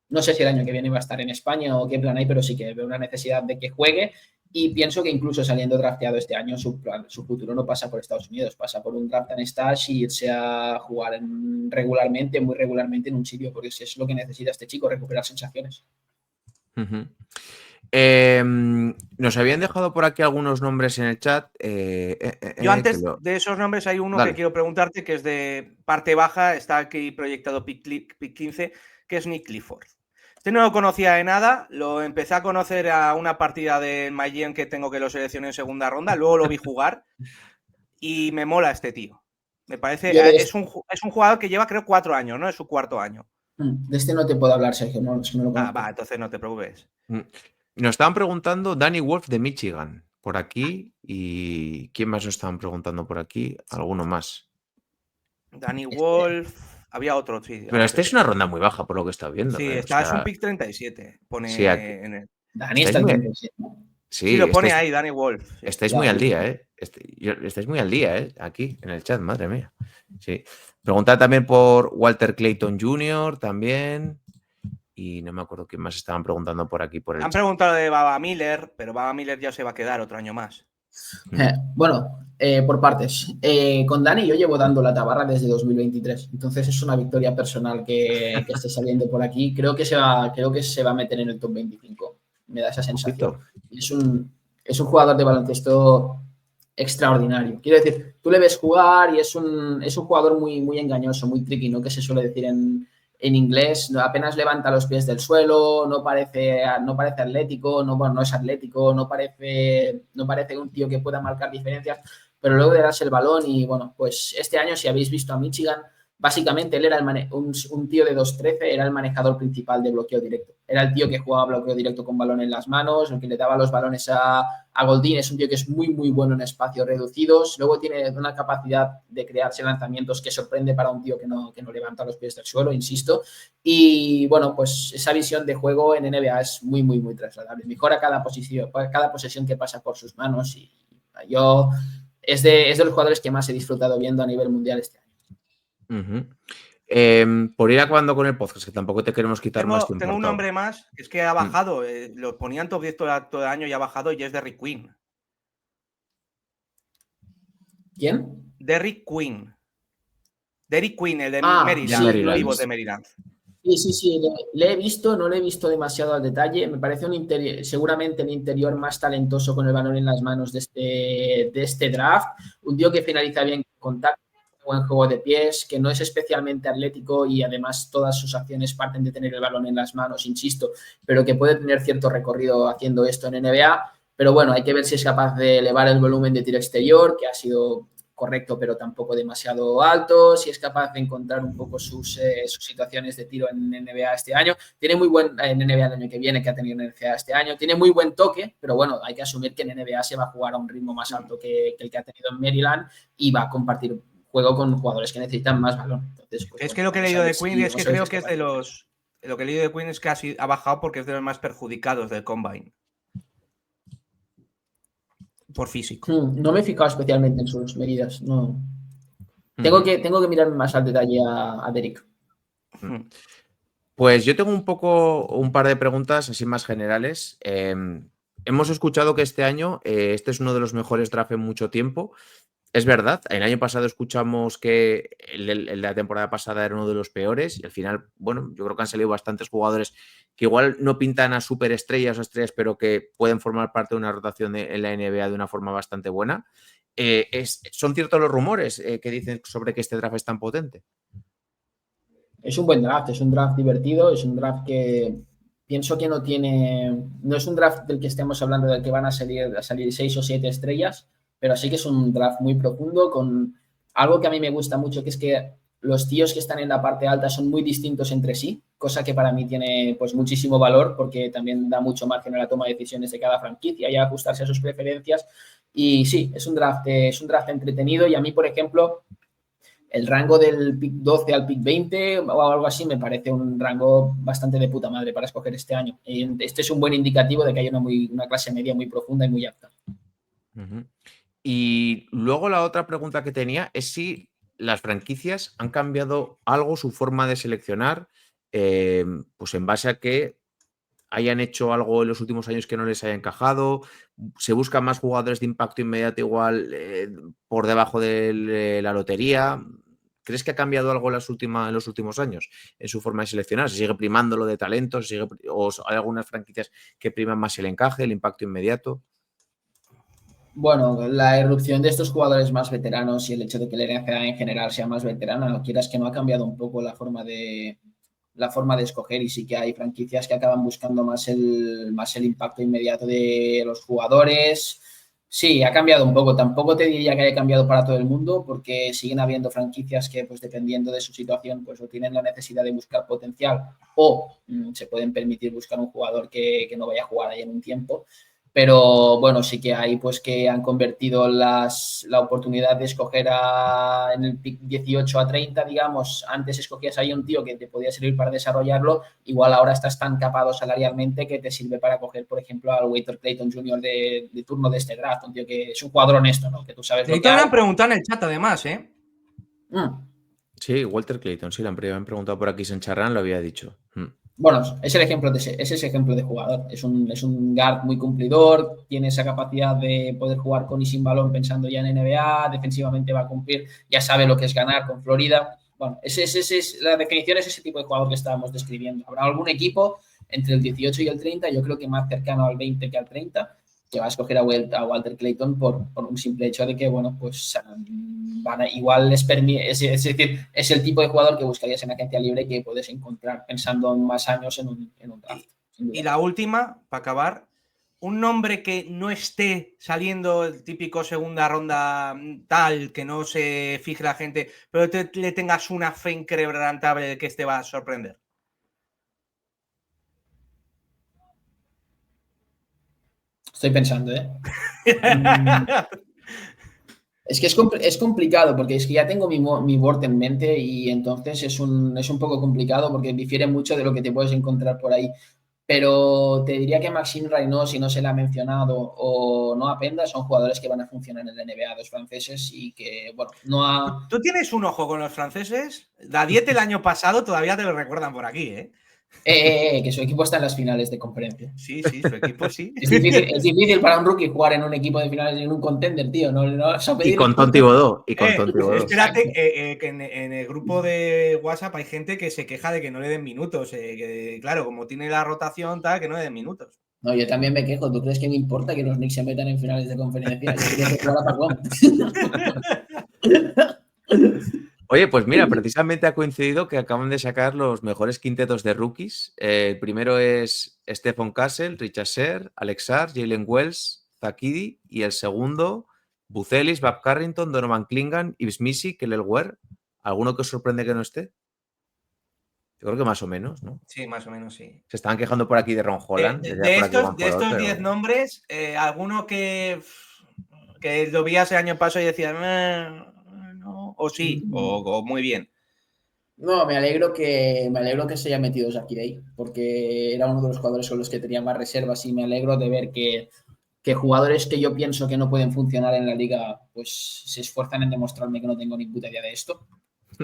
No sé si el año que viene va a estar en España o qué plan hay, pero sí que veo una necesidad de que juegue y pienso que incluso saliendo drafteado este año su futuro no pasa por Estados Unidos, pasa por un draft en Stash y irse a jugar muy regularmente en un sitio, porque es lo que necesita este chico, recuperar sensaciones. Nos habían dejado por aquí algunos nombres en el chat. Yo antes de esos nombres hay uno Dale. que quiero preguntarte, que es de parte baja, está aquí proyectado pick 15, que es Nick Clifford. Este no lo conocía de nada, lo empecé a conocer a una partida de MyGen que tengo, que lo seleccioné en segunda ronda, luego lo vi jugar y me mola este tío. Me parece, es un jugador que lleva creo 4 años, ¿no? Es su cuarto año. De este no te puedo hablar, Sergio, no, es que no lo conozco. Va, entonces no te preocupes. Nos estaban preguntando Danny Wolf de Michigan por aquí, y ¿quién más nos estaban preguntando por aquí? Alguno más. Danny Wolf, había otro, sí. Pero esta es una ronda muy baja por lo que está viendo. Sí, O sea, es un pick 37. Pone sí, en el... Dani está en 37, ¿no? Sí, lo pone ahí, Danny Wolf. Sí. Estáis muy al día, ¿eh? Estáis muy al día, ¿eh? Aquí, en el chat, madre mía. Sí. Preguntad también por Walter Clayton Jr., también. Y no me acuerdo quién más estaban preguntando por aquí, por el Han chat. preguntado de Baba Miller, pero Baba Miller ya se va a quedar otro año más. Bueno, por partes. Con Dani yo llevo dando la tabarra desde 2023, entonces es una victoria personal que esté saliendo por aquí. Creo que se va a meter en el top 25, me da esa sensación. Es un jugador de baloncesto extraordinario. Quiero decir, tú le ves jugar y es un jugador muy, muy engañoso, muy tricky, ¿no? Que se suele decir en inglés, apenas levanta los pies del suelo, no parece atlético, no es atlético, no parece un tío que pueda marcar diferencias, pero luego le das el balón y bueno, pues este año, si habéis visto a Michigan, básicamente él era un tío de 2'13", era el manejador principal de bloqueo directo. Era el tío que jugaba bloqueo directo con balón en las manos, el que le daba los balones a Goldin. Es un tío que es muy, muy bueno en espacios reducidos. Luego tiene una capacidad de crearse lanzamientos que sorprende para un tío que no levanta los pies del suelo, insisto. Y bueno, pues esa visión de juego en NBA es muy, muy, muy trasladable. Mejora cada posesión que pasa por sus manos y yo es de los jugadores que más he disfrutado viendo a nivel mundial este año. Por ir acabando con el podcast, que tampoco te queremos quitar más tiempo. Tengo un nombre más, es que ha bajado, lo ponían top 10 todo el año y ha bajado, y es Derrick Queen. ¿Quién? Derrick Queen, el de Maryland, sí, el pívot de Maryland. Sí, le he visto, no le he visto demasiado al detalle. Me parece seguramente el interior más talentoso con el balón en las manos de este draft. Un tío que finaliza bien con contacto, buen juego de pies, que no es especialmente atlético y además todas sus acciones parten de tener el balón en las manos, insisto, pero que puede tener cierto recorrido haciendo esto en NBA. Pero bueno, hay que ver si es capaz de elevar el volumen de tiro exterior, que ha sido correcto, pero tampoco demasiado alto, si es capaz de encontrar un poco sus situaciones de tiro en NBA este año. Tiene muy buen en NBA el año que viene, que ha tenido en NBA este año. Tiene muy buen toque, pero bueno, hay que asumir que en NBA se va a jugar a un ritmo más alto que el que ha tenido en Maryland y va a compartir juego con jugadores que necesitan más balón. Entonces, pues, es que lo que he leído de Queen es que creo que es de los... Lo que he leído de Queen es que ha bajado porque es de los más perjudicados del Combine. Por físico. No me he fijado especialmente en sus medidas. No. Tengo que mirar más al detalle a Derrick. Pues yo tengo un par de preguntas así más generales. Hemos escuchado que este año este es uno de los mejores drafts en mucho tiempo. Es verdad, el año pasado escuchamos que la temporada pasada era uno de los peores y al final, bueno, yo creo que han salido bastantes jugadores que igual no pintan a superestrellas o estrellas, pero que pueden formar parte de una rotación en la NBA de una forma bastante buena. ¿Son ciertos los rumores que dicen sobre que este draft es tan potente? Es un buen draft, es un draft divertido, es un draft que pienso que no es un draft del que estemos hablando del que van a salir 6 o 7 estrellas, pero sí que es un draft muy profundo con algo que a mí me gusta mucho, que es que los tíos que están en la parte alta son muy distintos entre sí, cosa que para mí tiene pues muchísimo valor porque también da mucho margen a la toma de decisiones de cada franquicia y a ajustarse a sus preferencias. Y sí, es un draft entretenido y a mí, por ejemplo, el rango del pick 12 al pick 20 o algo así me parece un rango bastante de puta madre para escoger este año. Este es un buen indicativo de que hay una clase media muy profunda y muy apta. Y luego la otra pregunta que tenía es si las franquicias han cambiado algo su forma de seleccionar, pues en base a que hayan hecho algo en los últimos años que no les haya encajado. Se buscan más jugadores de impacto inmediato igual por debajo de la lotería. ¿Crees que ha cambiado algo en los últimos años en su forma de seleccionar? ¿Se sigue primando lo de talento? ¿O hay algunas franquicias que priman más el encaje, el impacto inmediato? Bueno, la irrupción de estos jugadores más veteranos y el hecho de que la NBA en general sea más veterana, no quieras que no, ha cambiado un poco la forma de escoger, y sí que hay franquicias que acaban buscando más el impacto inmediato de los jugadores. Sí, ha cambiado un poco. Tampoco te diría que haya cambiado para todo el mundo, porque siguen habiendo franquicias que, pues dependiendo de su situación, pues o tienen la necesidad de buscar potencial o se pueden permitir buscar un jugador que no vaya a jugar ahí en un tiempo. Pero bueno, sí que hay pues que han convertido la oportunidad de escoger en el pick 18 a 30, digamos. Antes escogías ahí un tío que te podía servir para desarrollarlo, igual ahora estás tan capado salarialmente que te sirve para coger, por ejemplo, al Walter Clayton Jr. de turno de este draft, un tío que es un jugador honesto, ¿no? Que tú sabes lo que hay. Me han preguntado en el chat además, ¿eh? Sí, Walter Clayton, sí, le han preguntado por aquí, Sencharrán lo había dicho. Bueno, es el ejemplo de jugador. Es un guard muy cumplidor, tiene esa capacidad de poder jugar con y sin balón pensando ya en NBA, defensivamente va a cumplir, ya sabe lo que es ganar con Florida. Bueno, la definición es ese tipo de jugador que estábamos describiendo. Habrá algún equipo entre el 18 y el 30, yo creo que más cercano al 20 que al 30, que va a escoger a Walter Clayton por un simple hecho de que, bueno, pues igual es decir, es el tipo de jugador que buscarías en agencia libre que puedes encontrar pensando en más años en un draft. Y la última, para acabar, un nombre que no esté saliendo el típico segunda ronda tal, que no se fije la gente, pero le tengas una fe inquebrantable de que este va a sorprender. Estoy pensando, ¿eh? Es que es complicado, porque es que ya tengo mi board en mente, y entonces es un poco complicado porque difiere mucho de lo que te puedes encontrar por ahí. Pero te diría que Maxime Reynaud, si no se le ha mencionado, o Noah Penda, son jugadores que van a funcionar en la NBA, dos franceses, y que, bueno, Tú tienes un ojo con los franceses. La 10 el año pasado todavía te lo recuerdan por aquí, ¿eh? Que su equipo está en las finales de conferencia. Sí, su equipo sí. Es difícil para un rookie jugar en un equipo de finales, en un contender, tío. Y con Tom Thibodeau. Espérate, que en el grupo de WhatsApp hay gente que se queja de que no le den minutos. Que, claro, como tiene la rotación, tal, que no le den minutos. No, yo también me quejo. ¿Tú crees que me importa que los Knicks se metan en finales de conferencia? Oye, pues mira, precisamente ha coincidido que acaban de sacar los mejores quintetos de rookies. El primero es Stephon Castle, Richard Sher, Alex Sarr, Jalen Wells, Zakidi, y el segundo, Bucelis, Bob Carrington, Donovan Clingan, Yves Missi, Kelly Ware. ¿Alguno que os sorprende que no esté? Yo creo que más o menos, ¿no? Sí, más o menos, sí. Se estaban quejando por aquí de Ron Holland. De estos 10 nombres, alguno que lo vías el año pasado y decías, no, o sí, o muy bien. No, me alegro que se haya metido Zakirei, porque era uno de los jugadores con los que tenía más reservas, y me alegro de ver que jugadores que yo pienso que no pueden funcionar en la liga, pues se esfuerzan en demostrarme que no tengo ni puta idea de esto.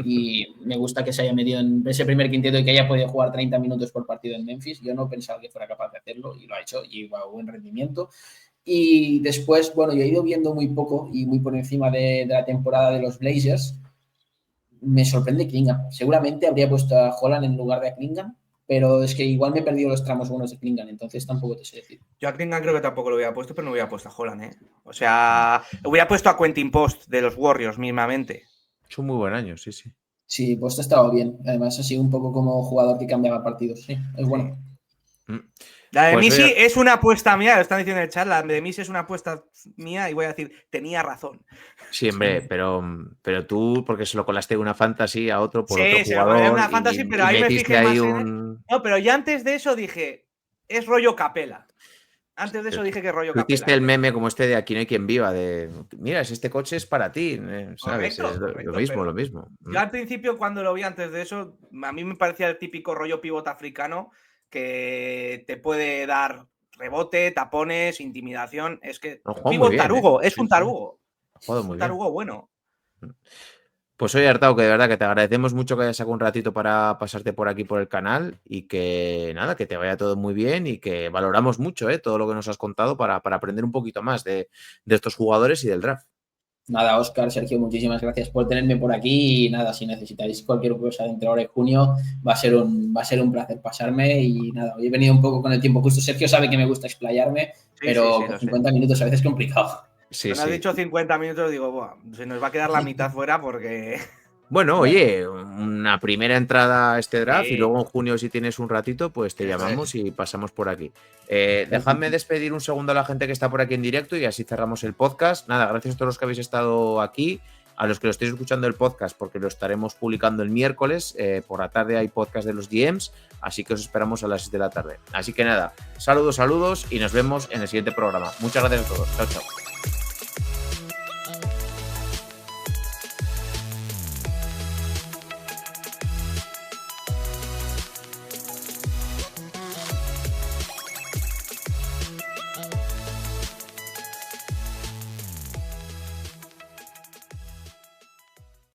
Y me gusta que se haya metido en ese primer quinteto y que haya podido jugar 30 minutos por partido en Memphis. Yo no pensaba que fuera capaz de hacerlo, y lo ha hecho, y va a buen rendimiento. Y después, bueno, yo he ido viendo muy poco y muy por encima de la temporada de los Blazers. Me sorprende Clingan. Seguramente habría puesto a Holland en lugar de a Clingan, pero es que igual me he perdido los tramos buenos de Clingan, entonces tampoco te sé decir. Yo a Clingan creo que tampoco lo hubiera puesto, pero no hubiera puesto a Holland, ¿eh? O sea, hubiera puesto a Quentin Post de los Warriors mismamente. Es un muy buen año, sí, sí. Sí, Post ha estado bien. Además, ha sido un poco como jugador que cambiaba partidos. Sí, es bueno. La de Misi es una apuesta mía, lo están diciendo en el chat, la de Misi es una apuesta mía, y voy a decir, tenía razón. Sí, hombre, pero tú, porque se lo colaste de una fantasy a otro por otro jugador. Sí, se lo colé de una fantasy, pero ahí me fijé más en... No, pero ya antes de eso dije, es rollo Capela. Antes de eso dije que es rollo Capela. Hiciste el meme como este de Aquí no hay quien viva, de, mira, este coche es para ti, ¿sabes? Correcto, lo mismo. Yo al principio, cuando lo vi antes de eso, a mí me parecía el típico rollo pivot africano que te puede dar rebote, tapones, intimidación. Es que pivot tarugo, es un tarugo. Es un tarugo bueno. Pues oye, Artau, que de verdad que te agradecemos mucho que hayas sacado un ratito para pasarte por aquí por el canal, y que nada, que te vaya todo muy bien, y que valoramos mucho todo lo que nos has contado para aprender un poquito más de estos jugadores y del draft. Nada, Óscar, Sergio, muchísimas gracias por tenerme por aquí y nada, si necesitáis cualquier cosa dentro de ahora de junio, va a ser un placer pasarme y nada, hoy he venido un poco con el tiempo justo. Sergio sabe que me gusta explayarme, pero con 50 minutos a veces es complicado. Cuando has dicho 50 minutos, digo, buah, se nos va a quedar la mitad fuera porque... Bueno, oye, una primera entrada a este draft y luego en junio, si tienes un ratito, pues te llamamos y pasamos por aquí. Dejadme despedir un segundo a la gente que está por aquí en directo y así cerramos el podcast. Nada, gracias a todos los que habéis estado aquí, a los que lo estéis escuchando el podcast, porque lo estaremos publicando el miércoles. Por la tarde hay podcast de los GMs, así que os esperamos a las 6 de la tarde. Así que nada, saludos y nos vemos en el siguiente programa. Muchas gracias a todos. Chao, chao.